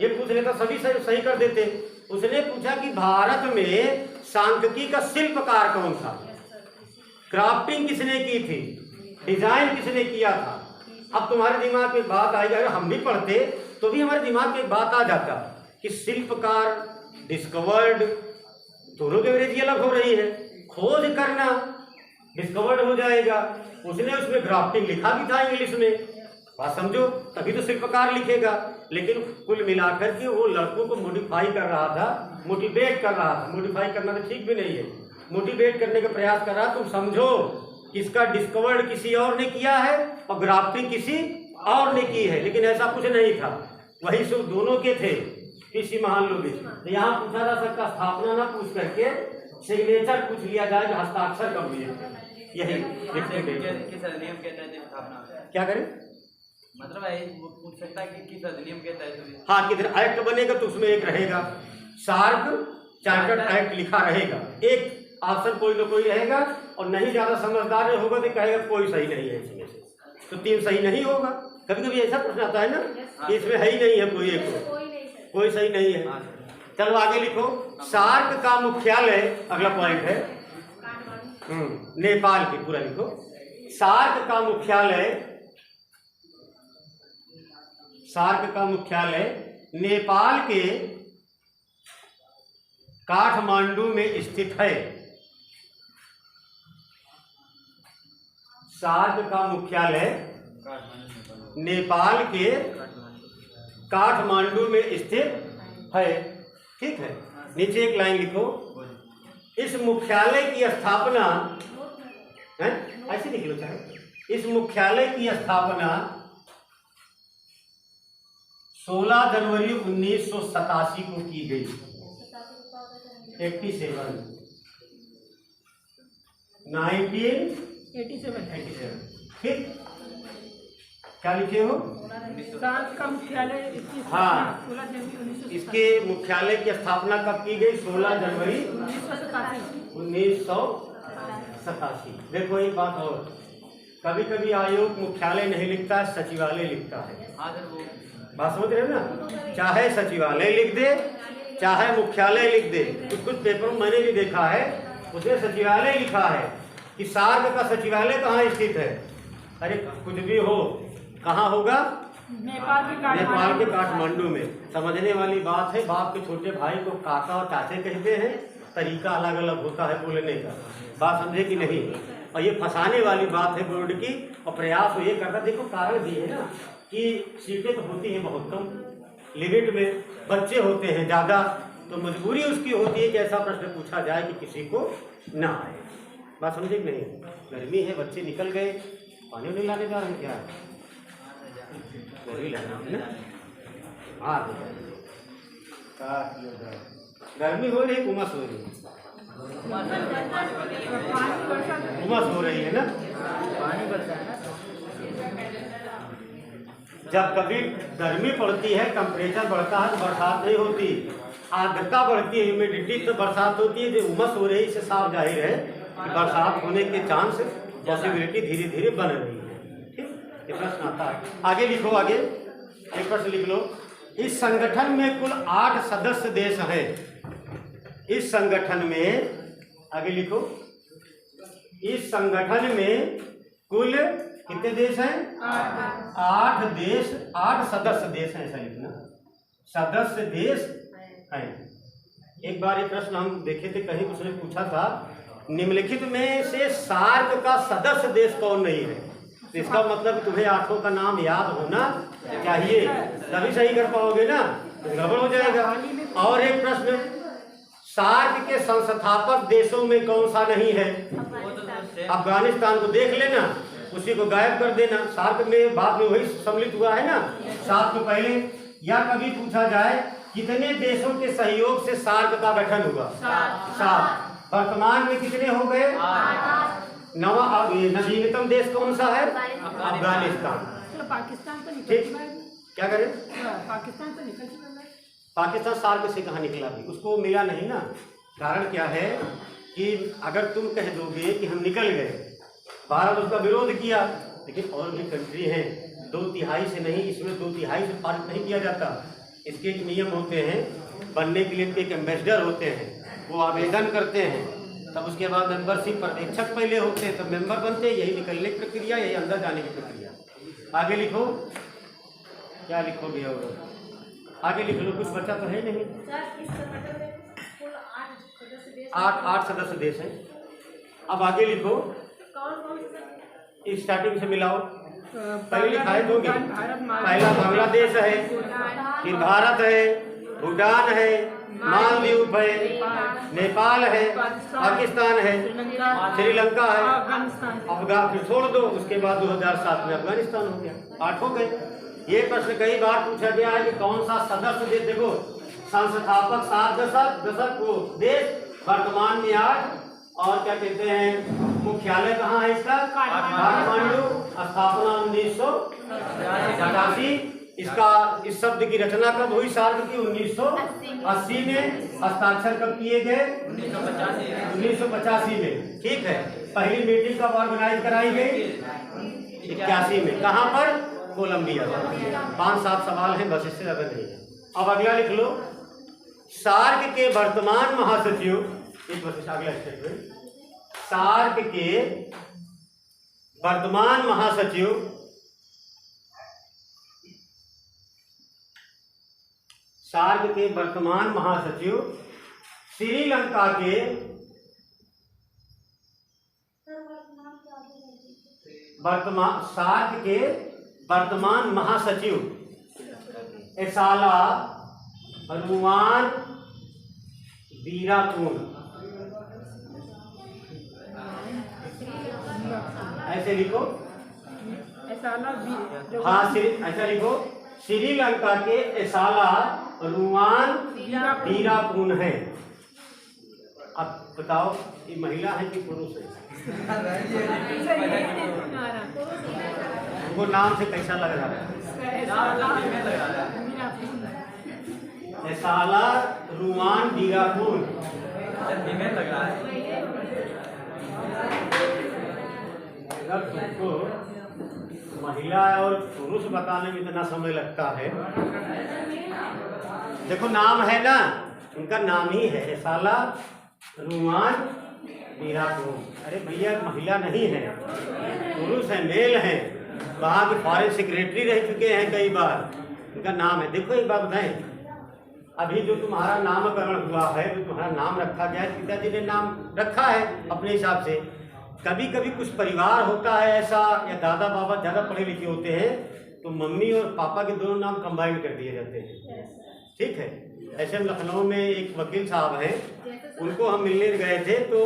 S1: ये पूछ लेता सभी सही कर देते। उसने पूछा कि भारत में सांख्यिकी का शिल्पकार कौन था, क्राफ्टिंग किसने की थी, डिजाइन किसने किया था। अब तुम्हारे दिमाग में बात आई, अगर हम भी पढ़ते तो भी हमारे दिमाग में बात आ जाता कि शिल्पकार, डिस्कवर्ड, दोनों की अंग्रेजी अलग हो रही है। खोज करना डिस्कवर्ड हो जाएगा, उसने उसमें ग्राफ्टिंग लिखा भी था इंग्लिश में, बात समझो, तभी तो शिल्पकार लिखेगा। लेकिन कुल मिलाकर के वो लड़कों को मोडिफाई कर रहा था, मोटिवेट कर रहा था। मोडिफाई करना तो ठीक भी नहीं है, मोटिवेट करने का प्रयास कर रहा। तुम समझो कि इसका डिस्कवर्ड किसी और ने किया है और ग्राफ्टिंग किसी और ने की है, लेकिन ऐसा कुछ नहीं था, वही सब दोनों के थे, किसी महान लोग। तो यहाँ पूछा जा सकता स्थापना ना पूछ करके सिग्नेचर पूछ लिया जाए, हस्ताक्षर कब हुए, यही
S2: किस अधिनियम के तहत स्थापना,
S1: क्या करें,
S2: मतलब वो पूछ सकता है कि किस अधिनियम के तहत।
S1: हाँ, किधर एक्ट बनेगा तो उसमें एक रहेगा सार्क चार्टर्ड एक्ट लिखा रहेगा, एक ऑप्शन कोई ना कोई रहेगा, और नहीं ज्यादा समझदार होगा तो कहेगा कोई सही नहीं है इसमें से, तो 3 सही नहीं होगा। कभी कभी ऐसा प्रश्न आता है ना कि इसमें है ही नहीं है कोई, एक कोई सही नहीं है। चलो आगे लिखो, सार्क का मुख्यालय, अगला पॉइंट है नेपाल की, पूरा लिखो। सार्क का मुख्यालय नेपाल के काठमांडू में स्थित है। सार्क का मुख्यालय नेपाल के काठमांडू में स्थित है, ठीक है। नीचे एक लाइन लिखो, इस मुख्यालय की स्थापना है, ऐसे लिख लो चाहे, इस मुख्यालय की स्थापना 16 जनवरी 1987 को की गई। 1987, ठीक, क्या लिखे हो,
S3: का मुख्यालय,
S1: हाँ, इसके मुख्यालय की स्थापना कब की गई, 16 जनवरी 1987। देखो एक बात और, कभी कभी आयोग मुख्यालय नहीं लिखता है, सचिवालय लिखता है, बात समझ रहे हो ना, चाहे सचिवालय लिख दे चाहे मुख्यालय लिख दे। कुछ पेपर में मैंने भी देखा है, उसने सचिवालय लिखा है कि सार्क का सचिवालय कहाँ स्थित है। अरे कुछ भी हो, कहाँ होगा, नेपाल के काठमांडू में। समझने वाली बात है, बाप के छोटे भाई को काका और चाचे कहते हैं, तरीका अलग अलग होता है बोलने का, बात समझे कि नहीं। और ये फंसाने वाली बात है बोर्ड की, और प्रयास ये करता। देखो कारण भी है ना कि सीटें तो होती हैं बहुत कम, लिमिट में, बच्चे होते हैं ज़्यादा, तो मजबूरी उसकी होती है कि ऐसा प्रश्न पूछा जाए कि किसी को ना आए। बात समझे कि नहीं, गर्मी है, बच्चे निकल गए, पानी नहीं लाने जा रहे हैं, क्या गर्मी लग रहा है, हाँ गर्मी हो रही, उमस हो रही, उमस हो रही है ना,
S2: पानी बरसा है।
S1: जब कभी गर्मी पड़ती है, टेम्परेचर बढ़ता है तो बरसात नहीं होती, आर्द्रता बढ़ती है, ह्यूमिडिटी, तो बरसात होती है। जो उमस हो रही है, इससे साफ जाहिर है कि बरसात होने के चांस, पॉसिबिलिटी धीरे धीरे बन रही है, ठीक। ये प्रश्न आता है। आगे लिखो, आगे एक प्रश्न लिख लो। इस संगठन में कुल 8 सदस्य देश हैं। इस संगठन में, आगे लिखो, इस संगठन में कुल कितने देश हैं? 8 देश, 8 सदस्य देश हैं, ऐसा लिखना, सदस्य देश हैं। एक बार ये प्रश्न हम देखे थे, कहीं उसने पूछा था निम्नलिखित में से सार्क का सदस्य देश कौन नहीं है। तो इसका मतलब तुम्हें 8 का नाम याद होना चाहिए, तभी सही कर पाओगे ना, तो गड़बड़ हो जाएगा। और एक प्रश्न, सार्क के संस्थापक देशों में कौन सा नहीं है? अफगानिस्तान को देख लेना, उसी को गायब कर देना। सार्क में बाद में वही सम्मिलित हुआ है ना 7 को पहले। या कभी पूछा जाए कितने देशों के सहयोग से सार्क का गठन हुआ? 7। वर्तमान में कितने हो गए? 9। नवीनतम देश कौन सा है? अफगानिस्तान।
S3: पाकिस्तान तो निकल
S1: ठीक, क्या करें?
S3: पाकिस्तान तो निकल चुका है।
S1: पाकिस्तान सार्क से कहाँ निकला भी? उसको मिला नहीं ना। कारण क्या है कि अगर तुम कह दोगे कि हम निकल गए, भारत उसका विरोध किया, लेकिन और भी कंट्री हैं, 2/3 से नहीं, इसमें 2/3 से पारित नहीं किया जाता। इसके एक नियम होते हैं, बनने के लिए एक एम्बेसडर होते हैं, वो आवेदन करते हैं, तब उसके बाद मेंबरशिप पर्यवेक्षक पहले होते हैं, तब मेंबर बनते हैं। यही निकलने की प्रक्रिया, यही अंदर जाने की प्रक्रिया। आगे लिखो, क्या लिखोगे? और आगे लिख लो, कुछ बचा तो है नहीं। 8 सदस्य देश हैं। अब आगे लिखो, स्टार्टिंग से मिलाओ। पहले लिखाए दोगे, पहला बांग्लादेश है, फिर भारत है, भूटान है, मालदीव है, नेपाल है, पाकिस्तान है, श्रीलंका है, अफगान, फिर छोड़ दो। उसके बाद 2007 में अफगानिस्तान हो गया। 8 हो गए। ये प्रश्न कई बार पूछा गया है कि कौन सा सदस्य देश। देखो, संस्थापक 7 दशक को देश, वर्तमान में 8, और क्या कहते हैं, मुख्यालय कहाँ है इसका? काठमांडू। स्थापना 1985। इसका, इस शब्द की रचना कब हुई सार्क की? 1980 में। हस्ताक्षर कब किए गए? 1985 में। ठीक है। पहली मीटिंग कब ऑर्गेनाइज कराई गई? 81 में। कहाँ पर? कोलंबिया। 5-7 सवाल हैं बस, इससे ज्यादा नहीं है। अब अगला लिख लो, सार्क के वर्तमान महासचिव, एक बस अगला स्टेटमेंट, सार्क के वर्तमान महासचिव श्रीलंका के सार्क के वर्तमान महासचिव एसाला रुवान वीराकुन। ऐसे लिखो, हाँ, ऐसा लिखो, श्रीलंका के एसाला रुवान वीराकुन है। अब बताओ, ये महिला है कि पुरुष है? वो नाम से कैसा लग रहा है? एसाला रुवान वीराकुन। अगर तुमको महिला और पुरुष बताने में इतना समय लगता है, देखो नाम है ना, उनका नाम ही है एसाला रुवान वीराकुन। अरे भैया, महिला नहीं है, पुरुष है, मेल है, वहाँ के फॉरेन सेक्रेटरी रह चुके हैं कई बार, उनका नाम है। देखो एक बात बताएं, अभी जो तुम्हारा नामकरण हुआ है, जो तुम्हारा नाम रखा गया है, पिताजी ने नाम रखा है अपने हिसाब से। कभी कभी कुछ परिवार होता है ऐसा, या दादा बाबा ज़्यादा पढ़े लिखे होते हैं, तो मम्मी और पापा के दोनों नाम कंबाइन कर दिए जाते हैं। ठीक है। ऐसे लखनऊ में एक वकील साहब हैं, उनको हम मिलने गए थे, तो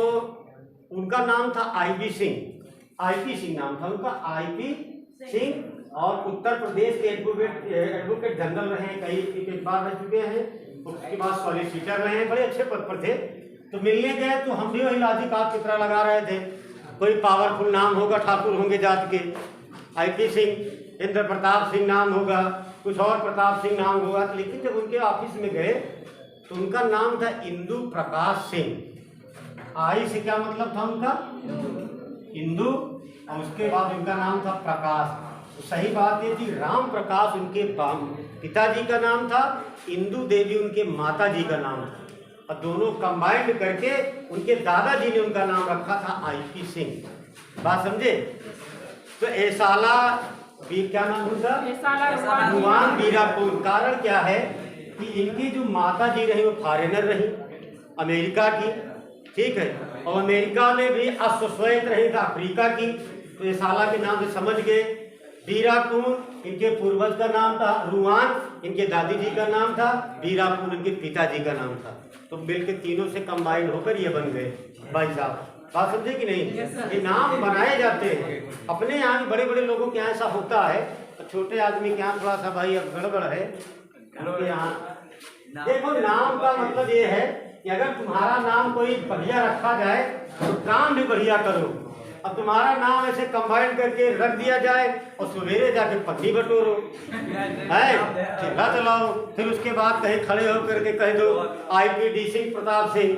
S1: उनका नाम था आईपी सिंह नाम था उनका, आईपी सिंह। और उत्तर प्रदेश के एडवोकेट जनरल रहे हैं, एक बार रह चुके हैं। उसके बाद सॉलिसिटर रहे हैं, बड़े अच्छे पद पर थे। तो मिलने गए तो हम भी वही लॉजिक आपकी तरह लगा रहे थे, कोई पावरफुल नाम होगा, ठाकुर होंगे जात के, आईपी सिंह, इंद्र प्रताप सिंह नाम होगा, कुछ और प्रताप सिंह नाम होगा। लेकिन जब उनके ऑफिस में गए तो उनका नाम था इंदु प्रकाश सिंह। आई से क्या मतलब था उनका? इंदु, और उसके बाद उनका नाम था प्रकाश। सही बात ये थी, राम प्रकाश उनके पिताजी का नाम था, इंदू देवी उनके माता जी का नाम था, और दोनों कंबाइंड करके उनके दादाजी ने उनका नाम रखा था आईपी सिंह। बात समझे? तो ऐसाला क्या नाम था? रुआन बीरापुर। कारण क्या है कि इनकी जो माता जी रही वो फॉरेनर रही, अमेरिका की, ठीक है, और अमेरिका में भी अस्वैत रही था अफ्रीका की। तो ऐसाला के नाम से समझ गए। बीरापुर इनके पूर्वज का नाम था, रुआन इनके दादी जी का नाम था, बीरापुर इनके पिताजी का नाम था। तो मिलकर तीनों से कंबाइन होकर ये बन गए भाई साहब। बात समझे कि नहीं? ये नाम बनाए जाते हैं। अपने यहाँ भी बड़े बड़े लोगों के यहाँ ऐसा होता है, तो छोटे आदमी के यहाँ थोड़ा सा भाई अब गड़बड़ है। उनके यहाँ देखो, नाम का मतलब ये है कि अगर तुम्हारा नाम कोई बढ़िया रखा जाए तो काम भी बढ़िया करो। अब तुम्हारा नाम ऐसे कंबाइन करके रख दिया जाए और सवेरे जाके पत्नी बटोरो, है ठेला चलाओ, फिर उसके बाद कहीं खड़े हो करके कह दो आईपी सिंह प्रताप सिंह,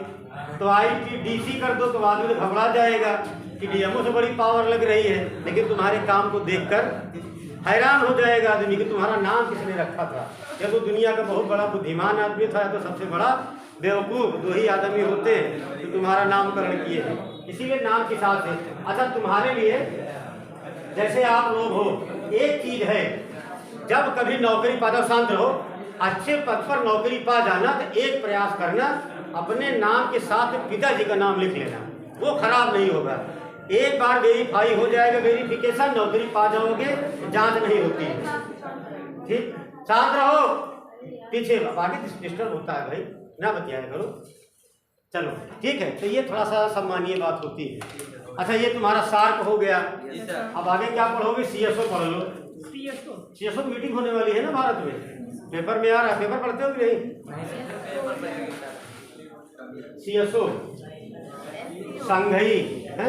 S1: तो आईपी कर दो तो आदमी तो घबरा जाएगा कि डीएमओ से बड़ी पावर लग रही है। लेकिन तुम्हारे काम को देखकर हैरान हो जाएगा आदमी कि तुम्हारा नाम किसने रखा था। या तो दुनिया का बहुत बड़ा बुद्धिमान आदमी था, तो सबसे बड़ा बेवकूफ़, दो ही आदमी होते हैं तो तुम्हारा नामकरण किए हैं। इसीलिए नाम के साथ है। अच्छा, तुम्हारे लिए जैसे आप लोग हो, एक चीज है, जब कभी नौकरी पा जाओ, शांत रहो, अच्छे पद पर नौकरी पा जाना तो एक प्रयास करना, अपने नाम के साथ पिताजी का नाम लिख लेना, वो खराब नहीं होगा। एक बार वेरीफाई हो जाएगा, वेरिफिकेशन, नौकरी पा जाओगे, जांच नहीं होती है। ठीक, शांत रहो, पीछे आगे डिस्टर्ब होता है भाई, ना बतियाया करो। चलो ठीक है, तो ये थोड़ा सा सम्मानीय बात होती है। अच्छा, ये तुम्हारा सार्क हो गया। अब आगे क्या पढ़ोगे? सीएसओ पढ़ लो। सीएसओ मीटिंग होने वाली है ना भारत में, पेपर में आ रहा है, पेपर पढ़ते हो कि नहीं? सीएसओ संघई है,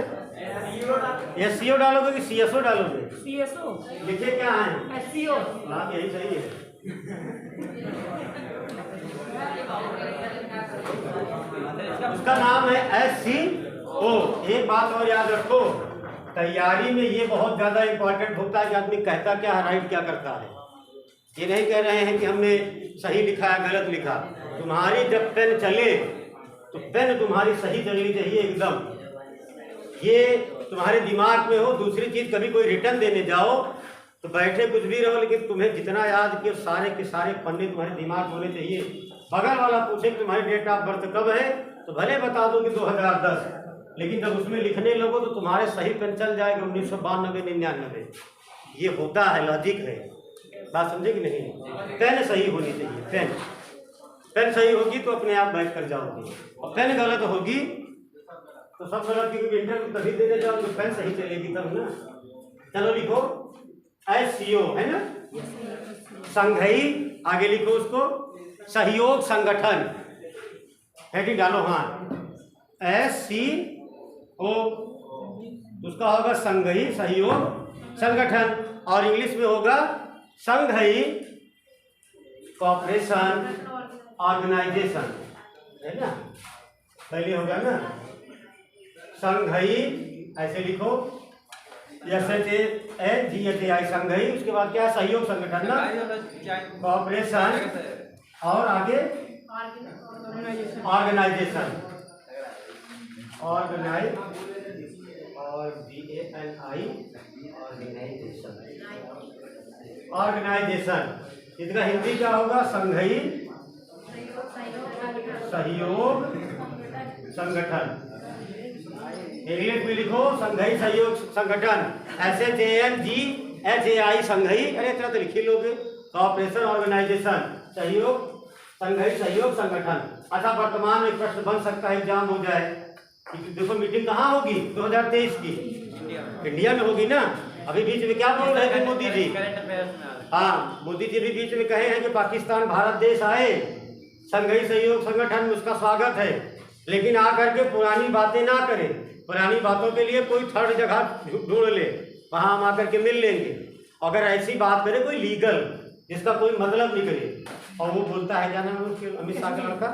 S1: एससीओ डालोगे कि सीएसओ डालोगे?
S3: सीएसओ
S1: लिखे क्या है?
S3: एससीओ।
S1: हाँ, यही सही है। उसका नाम है SCO। एक बात और याद रखो, तैयारी में ये बहुत ज्यादा इंपॉर्टेंट होता है कि आदमी कहता क्या है, राइट क्या करता है। ये नहीं कह रहे हैं कि हमने सही लिखा है गलत लिखा। तुम्हारी जब पेन चले तो पेन तुम्हारी सही चलनी चाहिए एकदम, ये तुम्हारे दिमाग में हो। दूसरी चीज, कभी कोई रिटर्न देने जाओ तो बैठे कुछ भी रहो, लेकिन तुम्हें जितना याद किया सारे के सारे पन्ने तुम्हारे दिमाग होने चाहिए। बगल वाला पूछे कि तुम्हारी डेट ऑफ बर्थ कब है, तो भले बता दो कि 2010, लेकिन जब उसमें लिखने लगो तो तुम्हारे सही पेन चल जाएगा 1992, 99। ये होता है, लॉजिक है। बात समझे कि नहीं? पेन सही होनी चाहिए। पेन सही होगी तो अपने आप बैठ कर जाओगे, और पेन गलत होगी तो सब गलत, क्योंकि इंटरव्यू तभी देने जाओ तो पेन सही चलेगी तब ना। चलो लिखो SCO है ना, संघई। आगे लिखो उसको सहयोग संगठन, हेडिंग डालो। हाँ, SCO, उसका होगा संघई सहयोग संगठन, और इंग्लिश में होगा संघई कॉपरेशन ऑर्गेनाइजेशन, है ना। पहले होगा ना संघई, ऐसे लिखो SHANGHAI संघई। उसके बाद क्या? सहयोग संगठन ना, कॉपरेशन, और आगे ऑर्गेनाइजेशन, ऑर्गेनाइज और ऑर्गेनाइजेशन। इसका हिंदी क्या होगा? संघई सहयोग संगठन। इंग्लिश में लिखो संघई सहयोग संगठन, SHANGHAI संघई। अरे इतना तो लिखी लोगे, कॉपरेशन ऑर्गेनाइजेशन, सहयोग संघई सहयोग संगठन। अच्छा, वर्तमान में प्रश्न बन सकता है, एग्जाम हो जाए। देखो मीटिंग कहाँ होगी? 2023 की इंडिया में होगी ना। अभी बीच में क्या बोल रहे थे मोदी जी? हाँ, मोदी जी भी बीच में कहे हैं कि पाकिस्तान भारत देश आए, संघई सहयोग संगठन में उसका स्वागत है, लेकिन आकर के पुरानी बातें ना करें। पुरानी बातों के लिए कोई थर्ड जगह ढूंढ ले, वहां हम आकर के मिल लेंगे। अगर ऐसी बात करे कोई लीगल, जिसका कोई मतलब नहीं करे, और वो बोलता है क्या नाम है उसके, अमित शाह का लड़का,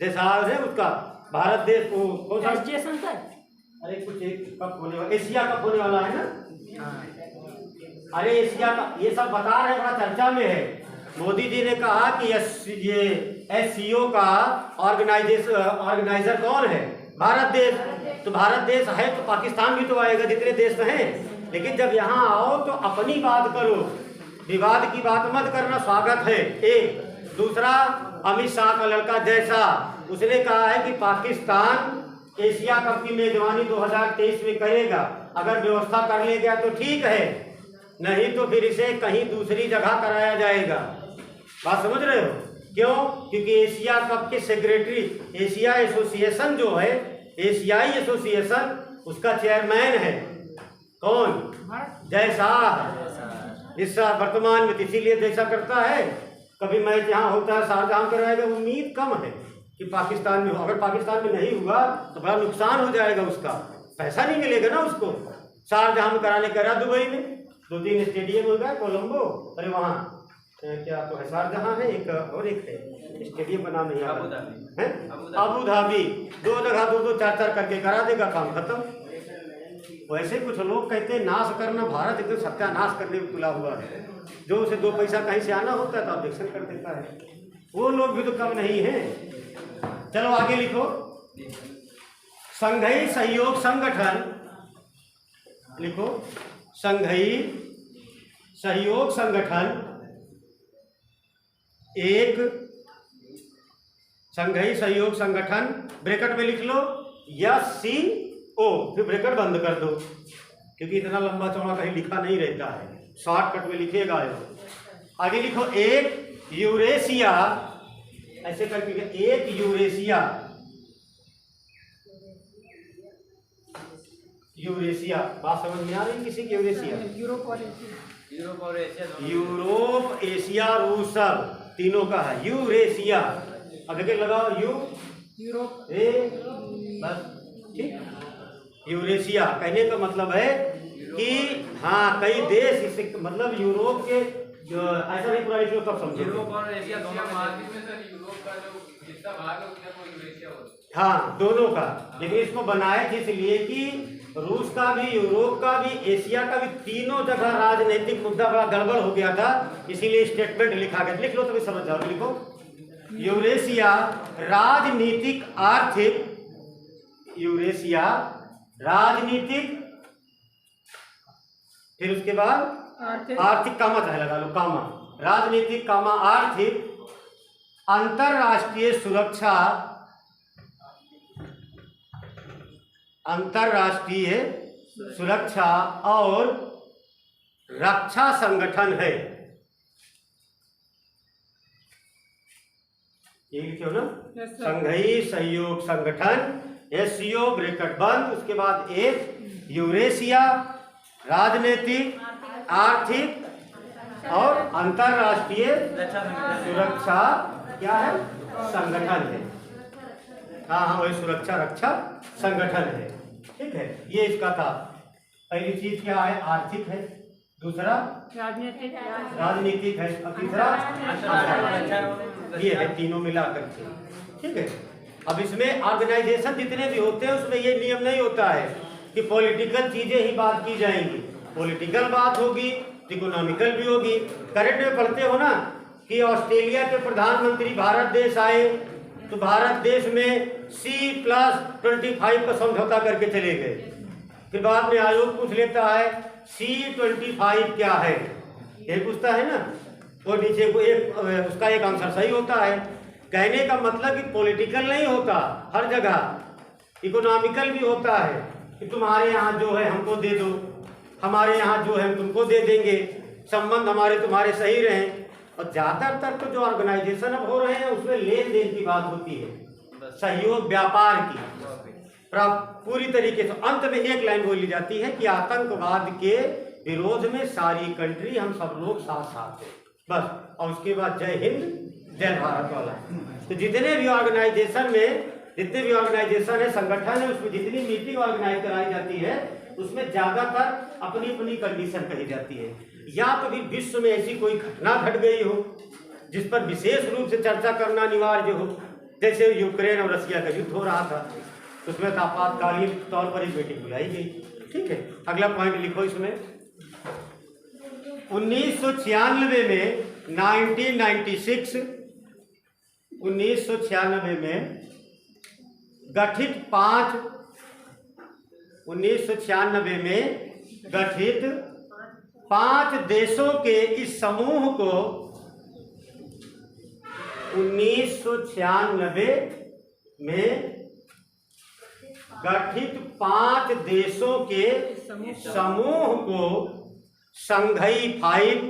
S1: जयसाल है उसका, भारत देश को कौन सा?
S3: जयशंकर।
S1: अरे कुछ एक कप होने वाला, एशिया कप होने वाला है ना, अरे एशिया का ये सब बता रहे हैं, बड़ा चर्चा में है। मोदी जी ने कहा कि ये SCO का ऑर्गेनाइजर कौन है? भारत देश। तो भारत देश है तो पाकिस्तान भी तो आएगा, जितने देश हैं। लेकिन जब यहाँ आओ तो अपनी बात करो, विवाद की बात मत करना, स्वागत है। एक दूसरा, अमित शाह का लड़का जैसा, उसने कहा है कि पाकिस्तान एशिया कप की मेजबानी 2023 में करेगा। अगर व्यवस्था कर ले गया तो ठीक है, नहीं तो फिर इसे कहीं दूसरी जगह कराया जाएगा। बात समझ रहे हो? क्यों? क्योंकि एशिया कप के सेक्रेटरी, एशिया एसोसिएशन जो है, एशियाई एसोसिएशन, उसका चेयरमैन है कौन? जैसा। इस वर्तमान में इसीलिए जैसा करता है। कभी मैच यहाँ होता है, शारजाह में कराएगा, उम्मीद कम है कि पाकिस्तान में हो। अगर पाकिस्तान में नहीं हुआ तो बड़ा नुकसान हो जाएगा, उसका पैसा नहीं मिलेगा ना उसको। शारजाह में कराने कह रहा, दुबई में 2-3 स्टेडियम हो गया, कोलंबो, अरे वहाँ क्या तो है, शारजहाँ है, एक और एक है स्टेडियम का नाम नहीं याद है, अबू धाबी। 2 जगह 2-2, 4-4 करके करा देगा, काम खत्म। वैसे कुछ लोग कहते हैं नाश करना, भारत एकदम सत्यानाश करने में तुला हुआ है। जो उसे 2 पैसा कहीं से आना होता है तो ऑब्जेक्शन कर देता है। वो लोग भी तो कम नहीं है। चलो आगे लिखो। संघीय सहयोग संगठन लिखो। संघीय सहयोग संगठन एक, संघीय सहयोग संगठन ब्रैकेट में लिख लो SCO, फिर ब्रैकेट बंद कर दो, क्योंकि इतना लंबा चौड़ा कहीं लिखा नहीं रहता है, शॉर्टकट में लिखेगा। आगे लिखो एक यूरेशिया, ऐसे करके एक यूरेशिया, यूरेशिया। बात समझ में आ रही किसी की? यूरेशिया,
S3: यूरोप और एशिया,
S1: यूरोप, एशिया, रूस, सब तीनों का है यूरेशिया। अब देखिए लगाओ
S3: यूरोप,
S1: बस ठीक। यूरेशिया कहने का मतलब है कि हाँ, कई देश, इससे मतलब यूरोप के ऐसा नहीं पूरा लिख लो तब समझो।
S2: यूरोप और एशिया दोनों महाद्वीप में सर यूरोप का जो जितना भाग है उतना वो यूरेशिया होता है।
S1: हाँ, दोनों का। लेकिन इसको बनाए थे इसलिए कि रूस का भी, यूरोप का भी, एशिया का भी, तीनों जगह राजनीतिक मुद्दा बड़ा गड़बड़ हो गया था, इसीलिए स्टेटमेंट लिखा गया। लिख लो तभी समझ जाओ। लिखो यूरेशिया राजनीतिक आर्थिक, यूरेशिया राजनीतिक, फिर उसके बाद आर्थिक कामा चाहे लगा लो, कामा, राजनीतिक कामा आर्थिक, अंतरराष्ट्रीय सुरक्षा, अंतरराष्ट्रीय सुरक्षा और रक्षा संगठन है। ये लिखे हो ना? संघीय सहयोग संगठन SCO ब्रैकेट बंद, उसके बाद एक यूरेशिया राजनीतिक, आर्थिक और अंतरराष्ट्रीय सुरक्षा क्या है? संगठन है। हाँ हाँ, वही सुरक्षा रक्षा संगठन है। ठीक है, ये इसका था। पहली चीज क्या है? आर्थिक है, दूसरा राजनीतिक है, और तीसरा ये है, तीनों मिला करके। ठीक है। अब इसमें ऑर्गेनाइजेशन जितने भी होते हैं उसमें ये नियम नहीं होता है कि पॉलिटिकल चीजें ही बात की जाएंगी। पॉलिटिकल बात होगी, इकोनॉमिकल भी होगी। करंट में पढ़ते हो ना कि ऑस्ट्रेलिया के प्रधानमंत्री भारत देश आए तो भारत देश में C+25 का समझौता करके चले गए। फिर बाद में आयोग पूछ लेता है C25 क्या है, ये पूछता है ना, और नीचे को एक उसका एक आंसर सही होता है। कहने का मतलब कि पॉलिटिकल नहीं होता, हर जगह इकोनॉमिकल भी होता है कि तुम्हारे यहाँ जो है हमको दे दो, हमारे यहाँ जो है हम तुमको दे देंगे, संबंध हमारे तुम्हारे सही रहें। और ज़्यादातर तो जो ऑर्गेनाइजेशन अब हो रहे हैं उसमें लेन देन की बात होती है, सहयोग व्यापार की पूरी तरीके से। अंत में एक लाइन बोली जाती है कि आतंकवाद के विरोध में सारी कंट्री, हम सब लोग साथ साथ हैं, बस। और उसके बाद जय हिंद जय भारत वाला। तो जितने भी ऑर्गेनाइजेशन में, जितने भी ऑर्गेनाइजेशन है, संगठन है, उसमें जितनी मीटिंग ऑर्गेनाइज कराई जाती है उसमें ज्यादातर अपनी अपनी कंडीशन कही जाती है। या तो भी विश्व में ऐसी कोई घटना घट गई हो जिस पर विशेष रूप से चर्चा करना अनिवार्य हो, जैसे यूक्रेन और रशिया का युद्ध हो रहा था, उसमें आपातकालीन तौर पर एक मीटिंग बुलाई गई। ठीक है, अगला पॉइंट लिखो इसमें। 1996 में 1996 1996 में गठित 5 देशों के इस समूह को 1996 में गठित 5 देशों के समूह को संघई 5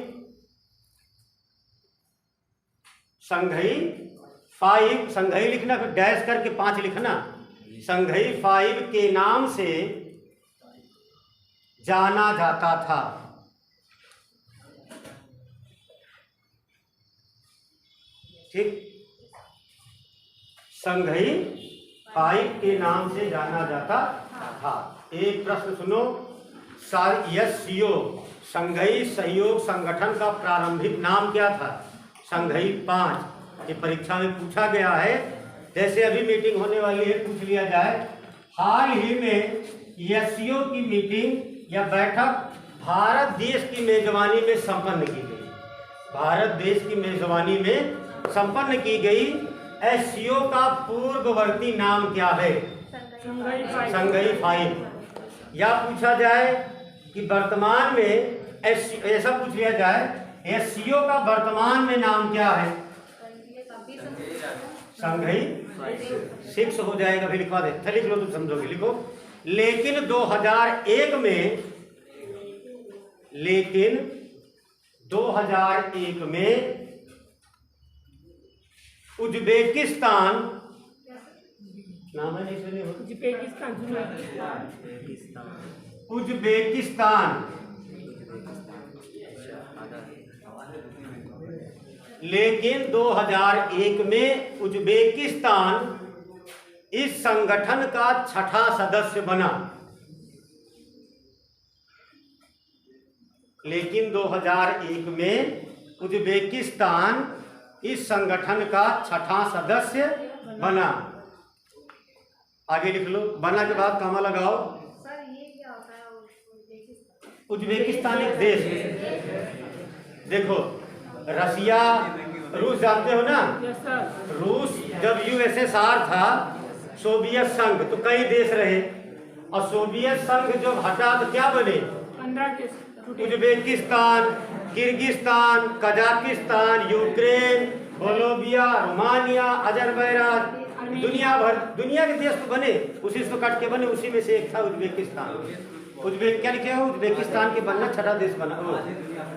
S1: संघई लिखना, फिर डैश करके 5 लिखना, संघई 5 के नाम से जाना जाता था। ठीक, संघई 5 के नाम से जाना जाता था। एक प्रश्न सुनो, SCO संघई सहयोग संगठन का प्रारंभिक नाम क्या था? संघई 5। ये परीक्षा में पूछा गया है। जैसे अभी मीटिंग होने वाली है, पूछ लिया जाए, हाल ही में SCO की मीटिंग या बैठक भारत देश की मेजबानी में संपन्न की गई। भारत देश की मेजबानी में संपन्न की गई। SCO का पूर्ववर्ती नाम क्या है? संघई 5। या पूछा जाए कि वर्तमान में ऐसा पूछ लिया जाए, SCO का वर्तमान में नाम क्या है? संघई 6 हो जाएगा, फिर लिखवा दे। लिख लो, तुम समझोगे, लिखो। लेकिन 2001 में उज्बेकिस्तान नाम है, नहीं उज्बेकिस्तान लेकिन 2001 में उज्बेकिस्तान इस संगठन का 6ठा सदस्य बना। लेकिन 2001 में उज्बेकिस्तान इस संगठन का 6ठा सदस्य बना। आगे लिख लो, बना के बाद कॉमा लगाओ।
S4: सर ये क्या होता है?
S1: उज्बेकिस्तान एक देश। देखो, रसिया, रूस जानते हो ना? रूस जब USSR था, सोवियत संघ, तो कई देश रहे, और सोवियत संघ जब हटा तो क्या बने?
S3: 15 देश।
S1: Uzbekistan, Kyrgyzstan, Kazakhstan, Ukraine, Bolivia, Romania, Azerbaijan, दुनिया के देश तो बने, उसी से कट के बने। उसी में से एक था उज्बेकिस्तान। क्या लिखे हो? उज्बेकिस्तान के बनना 6ठा देश बना।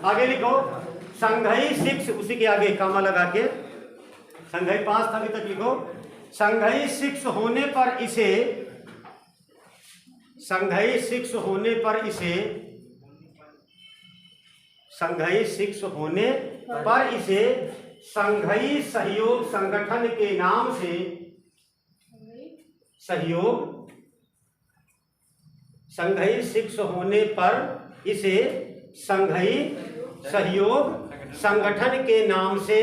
S1: आगे लिखो, संघई 6, उसी के आगे कामा लगा के, संघई 5 था अभी तक, लिखो। संघई 6 होने पर इसे संघई 6 होने पर इसे संघई सहयोग संगठन के नाम से संघई 6 होने पर इसे संघई सहयोग संगठन के नाम से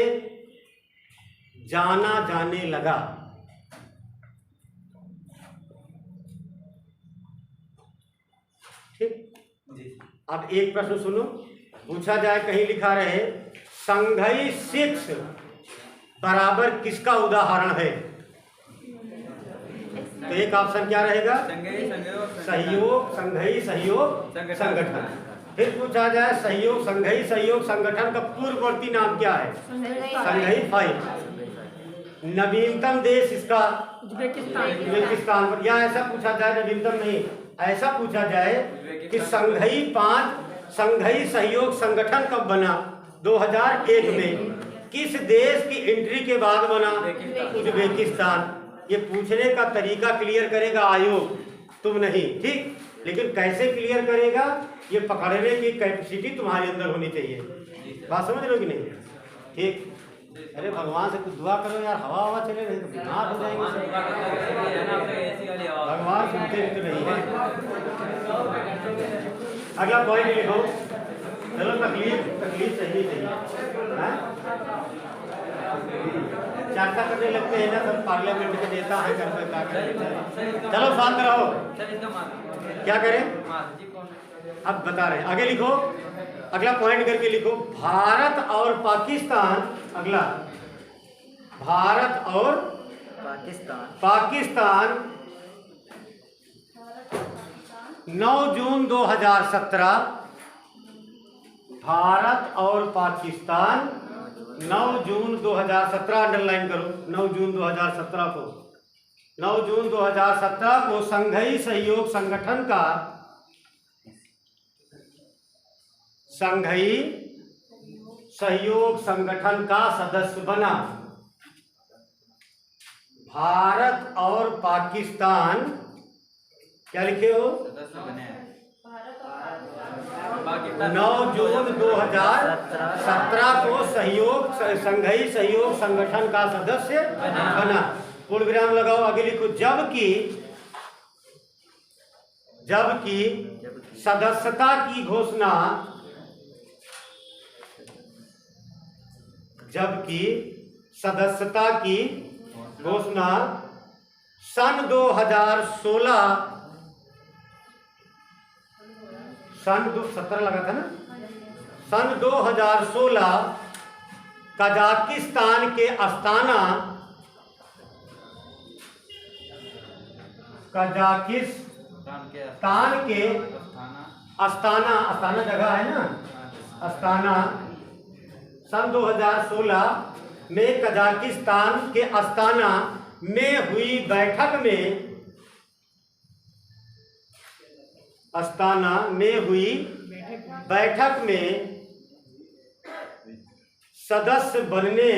S1: जाना जाने लगा। ठीक, अब एक प्रश्न सुनो, पूछा जाए, कहीं लिखा रहे संघई 6 बराबर किसका उदाहरण है? तो एक ऑप्शन क्या रहेगा? संघई सहयोग संगठन। फिर पूछा जाए संघई सहयोग संगठन का पूर्ववर्ती नाम क्या है? संघई 5। नवीनतम देश इसका उज्बेकिस्तान। या ऐसा पूछा जाए, नवीनतम नहीं, ऐसा पूछा जाए कि संघई 5 संघई सहयोग संगठन कब बना? 2001 में। किस देश की एंट्री के बाद बना? उज्बेकिस्तान। ये पूछने का तरीका क्लियर करेगा आयोग, तुम नहीं। ठीक, लेकिन कैसे क्लियर करेगा, ये पकड़ने की कैपेसिटी तुम्हारे अंदर होनी चाहिए। बात समझ लो कि नहीं? ठीक, अरे भगवान से कुछ दुआ करो यार, हवा चले नहीं तो बीमार हो जाएंगे। भगवान सुनते तो नहीं है। अगला पॉइंट लिखो। चलो, तकलीफ चाहिए। चर्चा करने लगते हैं ना, सब पार्लियामेंट के नेता है, चलो शांत रहो। क्या करें? अब बता रहे, आगे लिखो। अगला पॉइंट करके लिखो, भारत और पाकिस्तान। अगला, भारत और पाकिस्तान 9 जून 2017। भारत और पाकिस्तान 9 जून 2017, अंडरलाइन करो 9 जून 2017 को, 9 जून 2017 को संघई सहयोग संगठन का, संघई सहयोग संगठन का सदस्य बना। भारत और पाकिस्तान क्या लिखे हो? 9 जून 2017 को संघई सहयोग संगठन का सदस्य बना। पूर्ण विराम लगाओ, आगे लिखो, जबकि सदस्यता की घोषणा, जबकि सदस्यता की घोषणा सन 2016, सन 17 लगा था ना, सन 2016 कजाकिस्तान के अस्ताना, कजाकिस्तान के अस्ताना, अस्ताना जगह है ना, अस्ताना, सन 2016 में कजाकिस्तान के अस्ताना में हुई बैठक में, अस्ताना में हुई बैठक में सदस्य बनने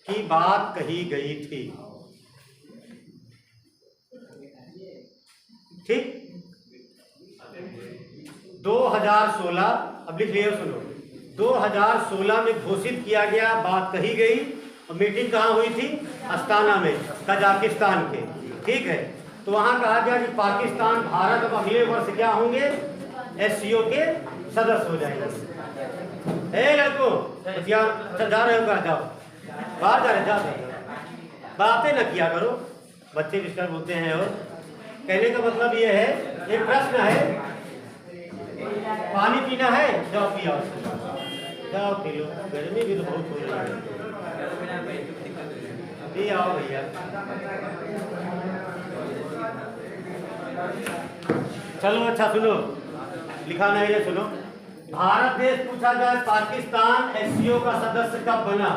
S1: की बात कही गई थी। ठीक, 2016, अब लिख लिया, सुनो, 2016 में घोषित किया गया, बात कही गई, और मीटिंग कहाँ हुई थी? अस्ताना में, कजाकिस्तान के। ठीक है, तो वहां कहा गया कि पाकिस्तान, भारत अब अगले वर्ष क्या होंगे? एससीओ के सदस्य हो जाएंगे। लड़को जा रहे हो, कहा जाओ, बाहर जा रहे, जाओ, बातें न किया करो, बच्चे डिस्टर्ब होते हैं। और कहने का मतलब ये है, एक प्रश्न है, पानी पीना है, जाओ पियो, जाओ पी लो, गर्मी भी तो बहुत हो रही है, पी आओ भैया। चलो अच्छा सुनो, लिखा नहीं है, सुनो, भारत देश पूछा जाए पाकिस्तान एससीओ का सदस्य कब बना?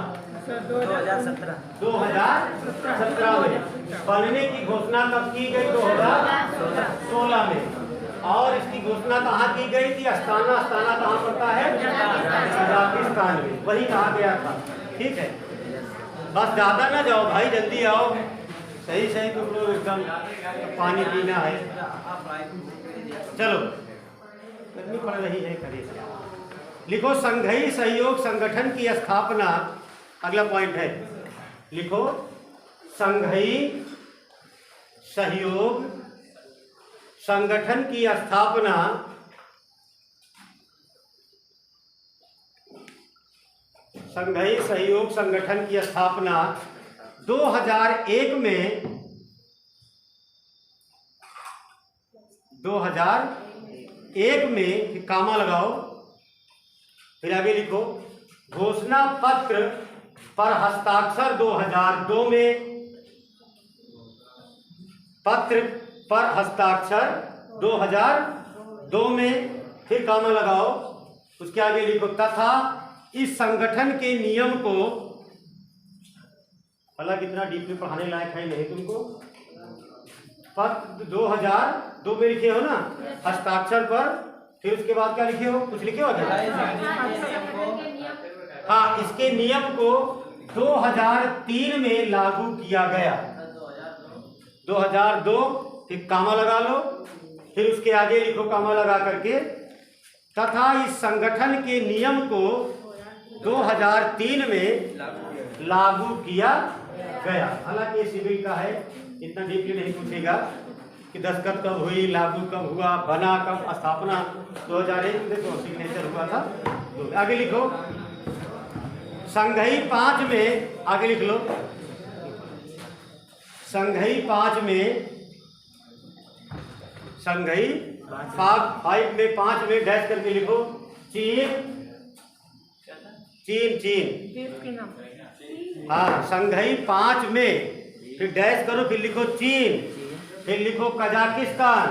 S1: 2017 में। बनने की घोषणा कब की गई? 2016 में। और इसकी घोषणा कहाँ की गई थी? अस्ताना। अस्ताना कहाँ पड़ता है? कजाकिस्तान में, वही कहा गया था। ठीक है, बस ज्यादा ना जाओ भाई, जल्दी आओ, सही सही तुम लोग एकदम, पानी पीना है। चलो, गर्मी पड़ रही है, करिए। लिखो, संघई सहयोग संगठन की स्थापना, अगला पॉइंट है, लिखो, संघई सहयोग संगठन की स्थापना संघई सहयोग संगठन की स्थापना 2001 में 2001 में, कामा लगाओ, फिर आगे लिखो, घोषणा पत्र पर हस्ताक्षर 2002 में, पत्र पर हस्ताक्षर 2002 में, फिर कामा लगाओ, उसके आगे लिखो, तथा इस संगठन के नियम को, हालांकि इतना डीपली पढ़ाने लायक है नहीं तुमको, पत्र 2002 में लिखे हो ना, हस्ताक्षर पर, फिर उसके बाद क्या लिखे हो? कुछ लिखे हो क्या? हाँ, इसके नियम को 2003 में लागू किया गया, 2002, फिर कामा लगा लो, फिर उसके आगे लिखो कामा लगा करके, तथा इस संगठन के नियम को 2003 में लागू किया गया। हालांकि ये सिविल का है, इतना डीपली नहीं पूछेगा कि दस्तखत कब हुई, लागू कब हुआ, बना कब, स्थापना 2001 में तो सिग्नेचर हुआ था। तो आगे लिखो, संघई 5 में, आगे लिख लो, संघई 5 में संघई 5 में 5 में डैश करके लिखो चीन चीन चीन।
S3: देश के नाम।
S1: हाँ, संघई 5 में फिर डैश करो, फिर लिखो चीन, फिर लिखो कजाकिस्तान।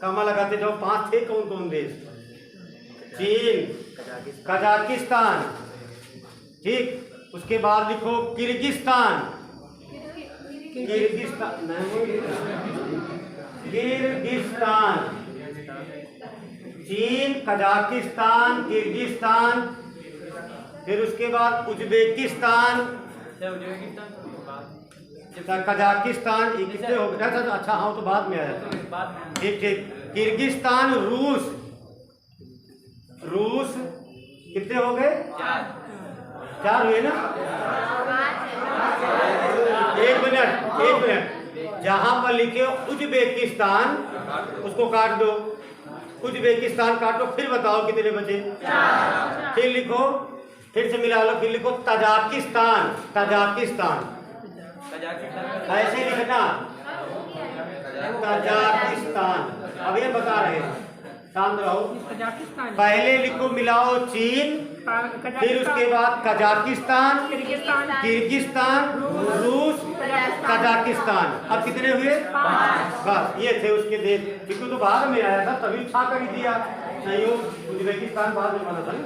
S1: कमा लगाते जाओ, 5 थे कौन कौन देश? चीन, कजाकिस्तान, ठीक। उसके बाद लिखो किर्गिस्तान, किर्गिस्तान किर्गिस्तान, चीन, कजाकिस्तान, किर्गिस्तान, फिर उसके बाद उज्बेकिस्तान, कजाकिस्तान, ये कितने हो गए? अच्छा हाँ, तो बाद में आया। ठीक ठीक। किर्गिस्तान, रूस, रूस कितने हो गए? 4 हुए ना? 1 मिनट, जहां पर लिखे उज्बेकिस्तान उसको काट दो, उज्बेकिस्तान काटो, फिर बताओ कितने बचे। फिर लिखो, फिर से मिला लो, फिर लिखो तजाकिस्तान, तजाकिस्तान, ऐसे लिखना तजाकिस्तान। अब ये बता रहे हैं, शांत रहो। पहले लिखो, मिलाओ चीन, फिर उसके बाद कजाकिस्तान, किर्गिस्तान, रूस, कजाकिस्तान। अब कितने हुए? 5। बस ये थे उसके देश। क्योंकि तो बाद में आया था, तभी छा कर ही दिया। संयोग उज्बेकिस्तान बाद में बना था ना।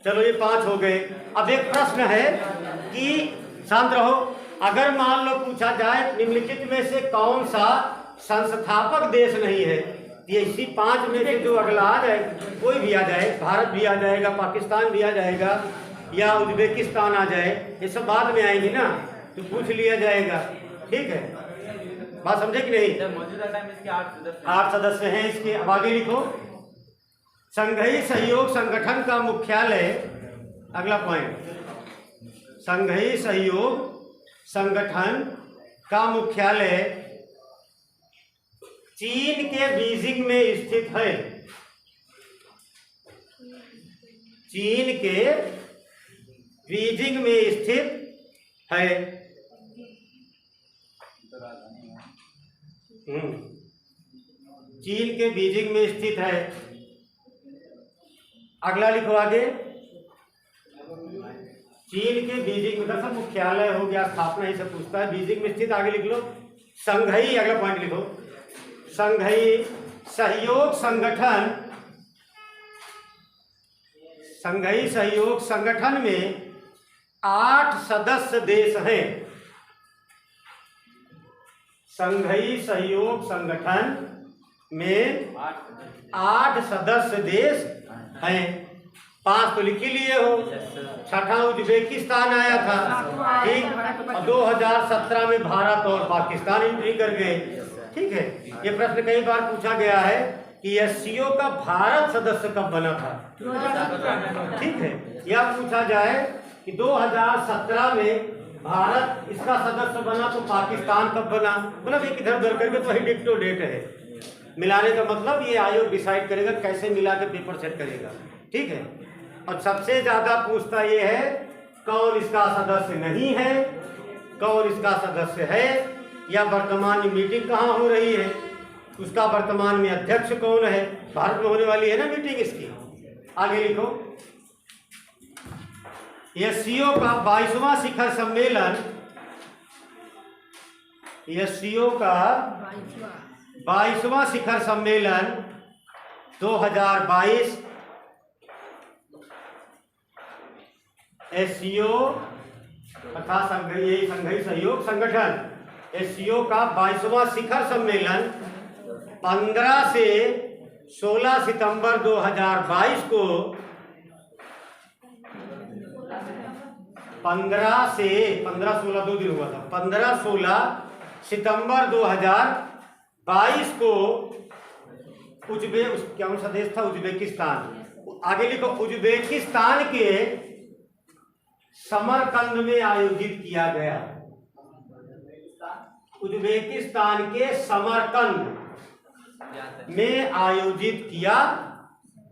S1: चलो ये 5 हो गए। अब एक प्रश्न है कि शांत रहो, अगर मान लो पूछा जाए निम्नलिखित में से कौन सा संस्थापक देश नहीं है, ये इसी 5 में से जो अगला आ जाए, कोई भी आ जाए, भारत भी आ जाएगा, पाकिस्तान भी आ जाएगा, या उज्बेकिस्तान आ जाए, ये सब बाद में आएंगे ना, तो पूछ लिया जाएगा। ठीक है, बात समझे कि नहीं?
S3: मौजूदा टाइम इसके
S1: 8 सदस्य हैं इसके। अब आगे लिखो, संघई सहयोग संगठन का मुख्यालय, अगला पॉइंट, संघई सहयोग संगठन का मुख्यालय चीन के बीजिंग में स्थित है। चीन के बीजिंग में स्थित है। चीन के बीजिंग में स्थित है। अगला लिखो आगे, चीन के बीजिंग में, दरअसल मुख्यालय हो गया, स्थापना ही सब पूछता है, बीजिंग में स्थित। आगे लिख लो संघई, अगला पॉइंट लिखो, संघई सहयोग संगठन, संघई सहयोग संगठन में 8 सदस्य देश हैं। संघई सहयोग संगठन में 8 सदस्य देश हैं। 5 तो लिख ही लिए हो। छठा उज्बेकिस्तान आया था, ठीक। और 2017 में भारत और पाकिस्तान एंट्री कर गए। ठीक है, ये प्रश्न कई बार पूछा गया है कि एससीओ का भारत सदस्य कब बना था। ठीक है, या पूछा जाए कि 2017 में भारत इसका सदस्य बना तो पाकिस्तान कब बना। मतलब एक इधर उधर करके तो वही डिक्टो डेट है। मिलाने का मतलब ये आयोग डिसाइड करेगा कैसे मिला के पेपर सेट करेगा। ठीक है, और सबसे ज्यादा पूछता ये है कौन इसका सदस्य नहीं है, कौन इसका सदस्य है, या वर्तमान में मीटिंग कहाँ हो रही है, उसका वर्तमान में अध्यक्ष कौन है। भारत में होने वाली है ना मीटिंग इसकी। आगे लिखो, एससीओ का 22वां शिखर सम्मेलन, एससीओ का 22वां शिखर सम्मेलन 2022 एससीओ अर्थात संघई सहयोग संगठन, एससीओ का 22वां शिखर सम्मेलन 15 से 16 सितंबर 2022 को 15-16 2 दिन हुआ था। 15-16 सितंबर 2022 को कौन सा देश था? उज्बेकिस्तान। आगे लिखो, उज्बेकिस्तान के समरकंद में आयोजित किया गया। उज्बेकिस्तान के समरकंद में आयोजित किया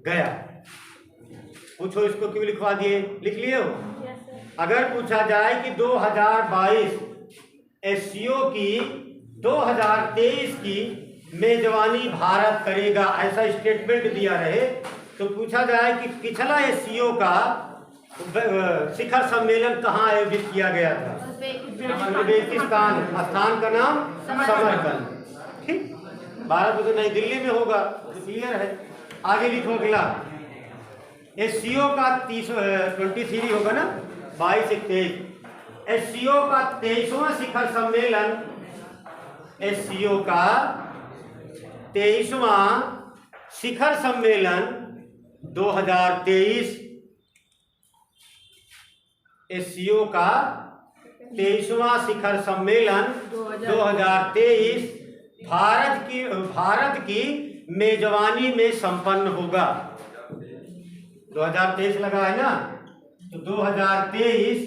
S1: गया। पूछो इसको क्यों लिखवा दिए, लिख लिए हो? अगर पूछा जाए कि 2022 एससीओ की 2023 की मेजबानी भारत करेगा, ऐसा स्टेटमेंट दिया रहे तो पूछा जाए कि पिछला एससीओ का शिखर सम्मेलन कहाँ आयोजित किया गया था? उज्बेकिस्तान, स्थान का नाम समरकंद। ठीक, भारत में तो नई दिल्ली में होगा, तो क्लियर है। आगे लिखो अगला, एससीओ का 23 होगा ना, 22 से 23। एससीओ का 23वां शिखर सम्मेलन, एससीओ का 23वां शिखर सम्मेलन 2023। एससीओ का 23वां शिखर सम्मेलन 2023 भारत की मेजबानी में संपन्न होगा। 2023 लगा है ना, तो 2023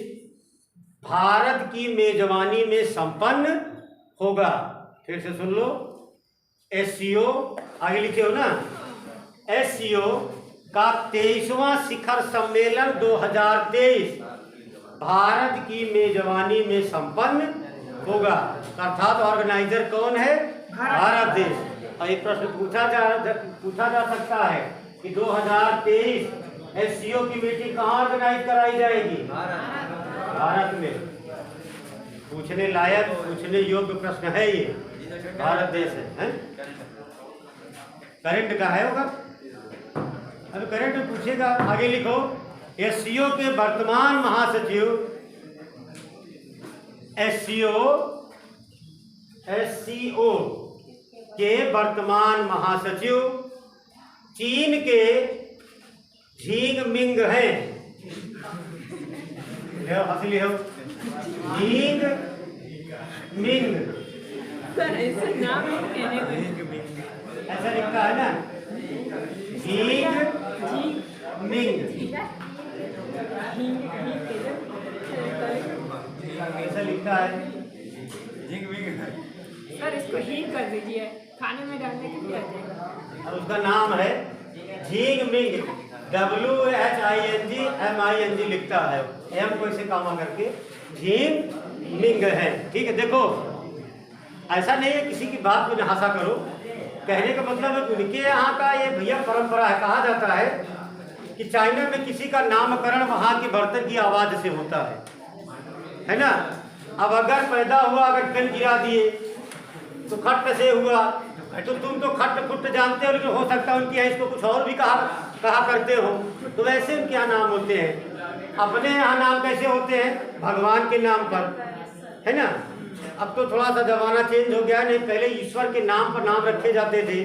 S1: भारत की मेजबानी में संपन्न होगा। फिर से सुन लो, एससीओ आगे लिखे हो ना, एससीओ का 23वां शिखर सम्मेलन 2023 भारत की मेजबानी में संपन्न होगा। अर्थात ऑर्गेनाइजर कौन है? भारत देश। और एक प्रश्न पूछा जा सकता है कि 2023 एससीओ की मीटिंग कहाँ ऑर्गेनाइज कराई जाएगी? भारत में। पूछने लायक, पूछने योग्य प्रश्न है ये। भारत देश है? करंट का है होगा, अब करंट पूछेगा। आगे लिखो, एससीओ के वर्तमान महासचिव, एससीओ के वर्तमान महासचिव चीन के झिंग मिंग हैं। हंसली हो, झिंग मिंग, ऐसा लिखता है ना, झिंग मिंग, ऐसा लिखता है झिंग मिंग।
S3: सर इसको हीट कर दीजिए, खाने में डालने के लिए आ जाएगा।
S1: और उसका नाम है झिंग मिंग, WHINGMING लिखता है, एम को इसे कामा करके झिंग मिंग है। ठीक है, देखो ऐसा नहीं है किसी की बात को नहासा करो, कहने का मतलब है उनके यहाँ का ये भैया परंपरा है। कहा जाता है कि चाइना में किसी का नामकरण वहाँ के बर्तन की आवाज से होता है ना। अब अगर पैदा हुआ, अगर पेन गिरा दिए तो खट से हुआ, तो तुम तो खट खुट जानते हो, लेकिन हो सकता है उनके यहाँ इसको कुछ और भी कहा करते हो, तो वैसे उनके यहाँ नाम होते हैं। अपने यहाँ नाम कैसे होते हैं? भगवान के नाम पर, है ना। अब तो थोड़ा सा जमाना चेंज हो गया, नहीं पहले ईश्वर के नाम पर नाम रखे जाते थे,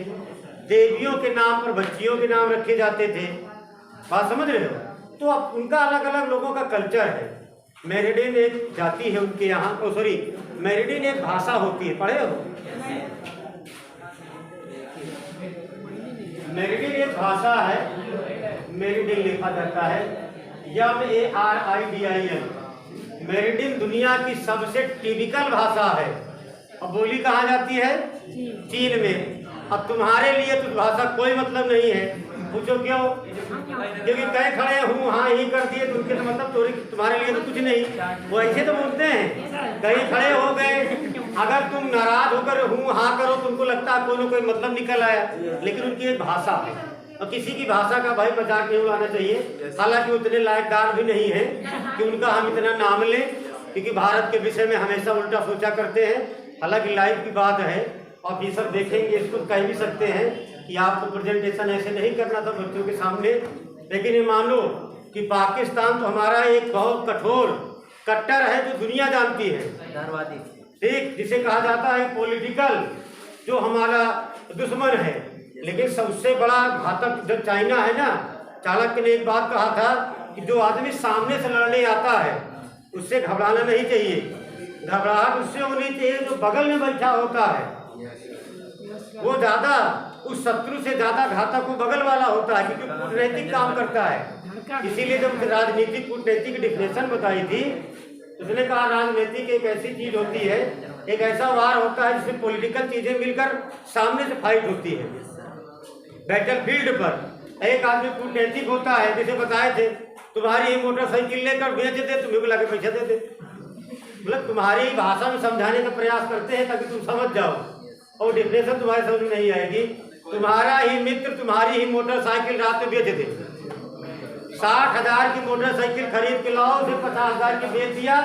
S1: देवियों के नाम पर बच्चियों के नाम रखे जाते थे। बात समझ रहे हो? तो अब उनका अलग अलग लोगों का कल्चर है। मेरिडिन एक जाति है उनके यहाँ, सॉरी मेरिडिन एक भाषा होती है, पढ़े हो? मेरिडिन एक भाषा है, मेरिडिन लिखा जाता है MARIDIN। मेरिडिन दुनिया की सबसे टिपिकल भाषा है। अब बोली कहाँ जाती है? चीन में। अब तुम्हारे लिए तो भाषा कोई मतलब नहीं है, पूछो क्यों? क्योंकि कहीं खड़े हूँ हाँ यही कर दिए, तो उनके तो मतलब तुम्हारे लिए तो कुछ नहीं, वो ऐसे तो बोलते हैं। कहीं खड़े हो गए, अगर तुम नाराज होकर हूँ हाँ करो, तुमको लगता है कोई ना कोई मतलब निकल आया, लेकिन उनकी एक भाषा है। और किसी की भाषा का भाई मजाक नहीं उड़ाना चाहिए, हालांकि उतने लायकदार भी नहीं है कि उनका हम इतना नाम लें, क्योंकि भारत के विषय में हमेशा उल्टा सोचा करते हैं। हालांकि लाइव की बात है, ऑफिसर देखेंगे, इसको कह भी सकते हैं कि आपको प्रेजेंटेशन ऐसे नहीं करना था बच्चों के सामने। लेकिन ये मान लो कि पाकिस्तान तो हमारा एक बहुत कठोर कट्टर है, जो दुनिया जानती है, ठीक, जिसे कहा जाता है पॉलिटिकल, जो हमारा दुश्मन है। लेकिन सबसे बड़ा घातक जो चाइना है ना, चाणक्य ने एक बात कहा था कि जो आदमी सामने से लड़ने आता है उससे घबराना नहीं चाहिए, घबराहट उससे होनी चाहिए जो बगल में बैठा होता है। वो ज्यादा, उस शत्रु से ज्यादा घातक वो बगल वाला होता है, क्योंकि कूटनैतिक काम करता है। इसीलिए जब राजनीतिक कूटनैतिक की डिफिनेशन बताई थी, उसने कहा राजनीतिक एक ऐसी चीज होती है, एक ऐसा वार होता है जिसमें पॉलिटिकल चीजें मिलकर सामने से फाइट होती है बैटल फील्ड पर। एक आदमी कूटनैतिक होता है, जैसे बताए थे, तुम्हारी मोटरसाइकिल लेकर बेच दे, तुम्हें बुला के पैसा दे दे, मतलब तुम्हारी भाषा में समझाने का प्रयास करते हैं ताकि तुम समझ जाओ। और डिफिनेशन तुम्हारे समझ में नहीं आएगी। तुम्हारा ही मित्र तुम्हारी ही मोटरसाइकिल रात में बेच दे, 60,000 की मोटरसाइकिल खरीद के लाओ, उसे 50,000 की बेच दिया।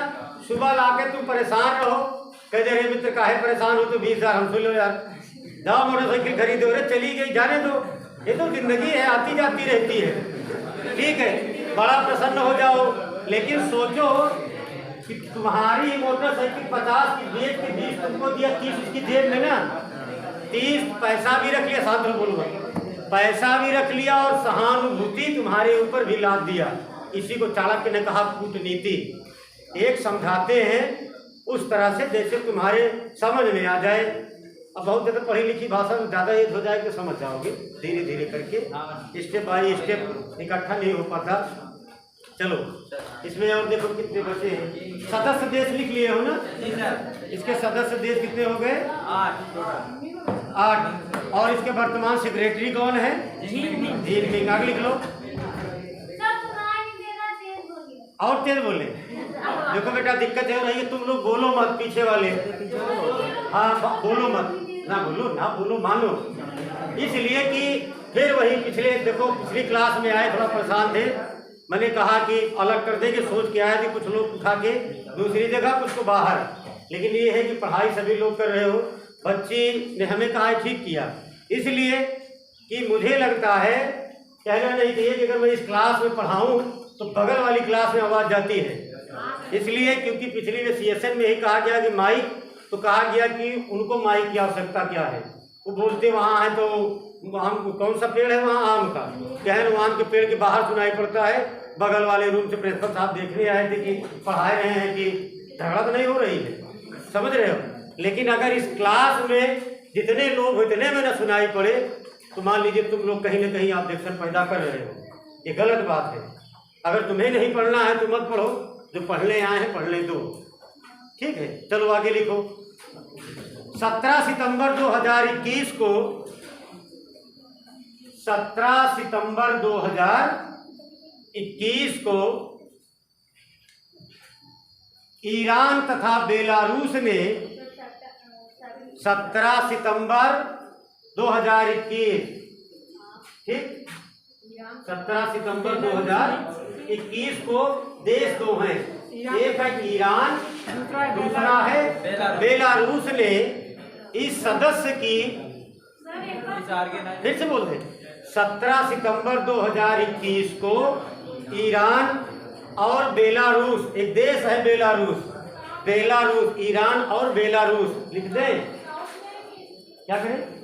S1: सुबह लाके तुम परेशान रहो, कह दे रहे मित्र काहे परेशान हो, तो 20,000 हमसे लो यार, जाओ मोटरसाइकिल खरीदो। अरे चली गई, जाने दो, ये तो जिंदगी है, आती जाती रहती है। ठीक है, बड़ा प्रसन्न हो जाओ, लेकिन सोचो कि तुम्हारी मोटरसाइकिल 50 की बेच के 20 तुमको दिया, 30 उसकी जेब में ना, 30 पैसा भी रख लिया, साथ में बोलूँगा, पैसा भी रख लिया और सहानुभूति तुम्हारे ऊपर भी लाद दिया। इसी को चाणक्य ने कहा कूटनीति। एक समझाते हैं उस तरह से जैसे तुम्हारे समझ में आ जाए। अब बहुत ज़्यादा पढ़ी लिखी भाषा में ज़्यादा ये हो जाए तो समझ जाओगे, धीरे धीरे करके, स्टेप बाय स्टेप, इकट्ठा नहीं हो पाता। चलो इसमें और देखो कितने बचे हैं। सदस्य देश लिख लिए हो ना? इसके सदस्य देश कितने हो गए? 8। और इसके वर्तमान सेक्रेटरी कौन है? जिनपिंग। आगे लिख लो। और तेज बोले। देखो बेटा दिक्कत हो रही है, तुम लोग बोलो मत, पीछे वाले हाँ बोलो मत, ना बोलो मान लो, इसलिए कि फिर वही पिछली क्लास में आए थोड़ा परेशान थे। मैंने कहा कि अलग कर देंगे, सोच के आए थे कुछ लोग उठा के दूसरी जगह, कुछ को बाहर। लेकिन ये है कि पढ़ाई सभी लोग कर रहे हो। बच्ची ने हमें कहा ठीक किया, इसलिए कि मुझे लगता है कहना नहीं चाहिए कि अगर मैं इस क्लास में पढ़ाऊँ तो बगल वाली क्लास में आवाज़ जाती है, इसलिए क्योंकि पिछली सेशन में ही कहा गया कि माइक, तो कहा गया कि उनको माइक की आवश्यकता क्या है। वो बोलते वहाँ है तो आम, कौन सा पेड़ है वहाँ? आम का। कहन वो आम के पेड़ के बाहर सुनाई पड़ता है। बगल वाले रूम से प्रिंसिपल साहब देखने आए थे कि पढ़ा रहे हैं कि झगड़ा तो नहीं हो रही है, समझ रहे हो। लेकिन अगर इस क्लास में जितने लोग इतने में न सुनाई पड़े तो मान लीजिए तुम लोग कहीं ना कहीं ऑब्जेक्शन पैदा कर रहे हो, ये गलत बात है। अगर तुम्हें नहीं पढ़ना है तो मत पढ़ो, जो पढ़ने आए हैं पढ़ने दो, ठीक है। चलो आगे लिखो। 17 सितंबर 2021 को 17 सितंबर 2021 को ईरान तथा बेलारूस ने 17 सितंबर 2021, ठीक, 17 सितंबर 2021 को देश दो हैं, एक है ईरान, दूसरा है बेलारूस ने इस सदस्य की, फिर से बोलते, 17 सितंबर 2021 को ईरान और बेलारूस, एक देश है बेलारूस, ईरान और बेलारूस लिख दें। क्या करें?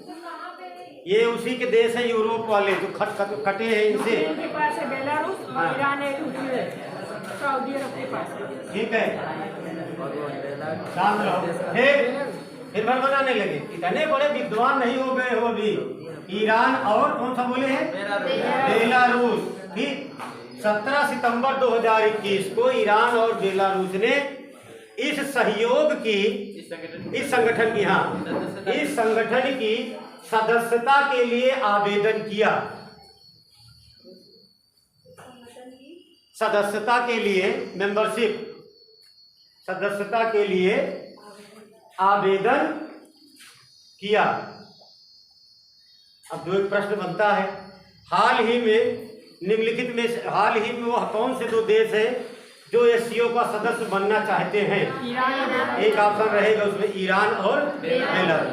S1: ये उसी के देश है, यूरोप वाले जो कटे हैं इनसे।
S3: बेलारूस और ईरान है, सऊदी अरब के पास।
S1: ठीक है, शांत रहो। फिर भर बनाने लगे, इतने बड़े विद्वान नहीं हो गए हो अभी। ईरान और कौन सा बोले हैं? बेलारूस। ठीक, 17 सितंबर 2021 को ईरान और बेलारूस ने इस सहयोग की, इस संगठन की, हाँ, इस संगठन की सदस्यता के लिए आवेदन किया। सदस्यता के लिए, मेंबरशिप, सदस्यता के लिए आवेदन किया। अब दो एक प्रश्न बनता है, हाल ही में निम्नलिखित में हाल ही में वह कौन से दो देश है जो एससीओ का सदस्य बनना चाहते हैं? एक ऑप्शन रहेगा उसमें ईरान और बेलारूस,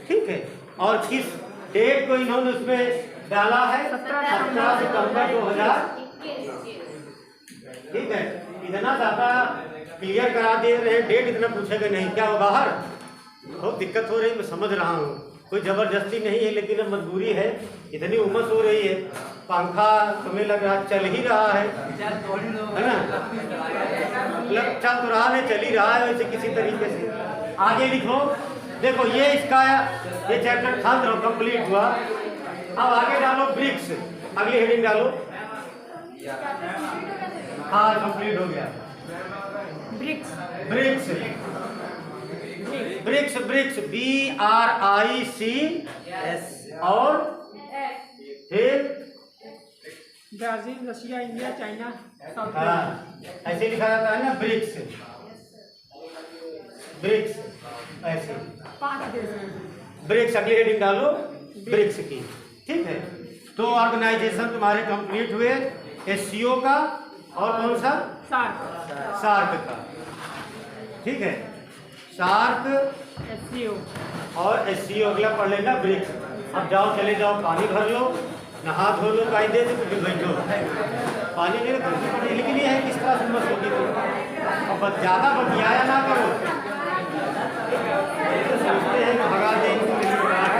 S1: ठीक है। और किस डेट को इन्होंने उसमें डाला है? 17 सितंबर 2021, ठीक है। इतना ज़्यादा क्लियर करा दे रहे हैं, डेट इतना पूछेगा नहीं। क्या हो बाहर बहुत दिक्कत हो रही है, मैं समझ रहा हूँ, कोई ज़बरदस्ती नहीं है, लेकिन अब मजबूरी है, इतनी उमस हो रही है, पंखा तुम्हें लग रहा चल ही रहा है ना, मतलब चल तो रहा नहीं, चल ही रहा है वैसे किसी तरीके से। आगे लिखो, देखो ये इसका ये चैप्टर था कंप्लीट हुआ। अब आगे डालो ब्रिक्स, अगली हेडिंग डालो। हाँ कंप्लीट हो गया। ब्रिक्स BRICS और फिर
S3: Brazil, Russia, India, China, south.
S1: हाँ ऐसे लिखा जाता है ना, ब्रिक्स ऐसे
S3: 5 देश हैं।
S1: ब्रिक्स, अगली हेडिंग डालो ब्रिक्स की। ठीक है, तो ऑर्गेनाइजेशन तुम्हारे कंप्लीट हुए, एससीओ का और कौन सा, सार्क का। ठीक है, सार्क
S3: एससीओ
S1: और एससीओ अगला पढ़ लेना ब्रिक्स। अब जाओ, चले जाओ, पानी भर लो, नहा धो लो, कायदे से कुछ बैठो। पानी नहीं, पढ़ने के लिए है, किस तरह से मत होगी तो। अब ज़्यादा बतियाया ना करो।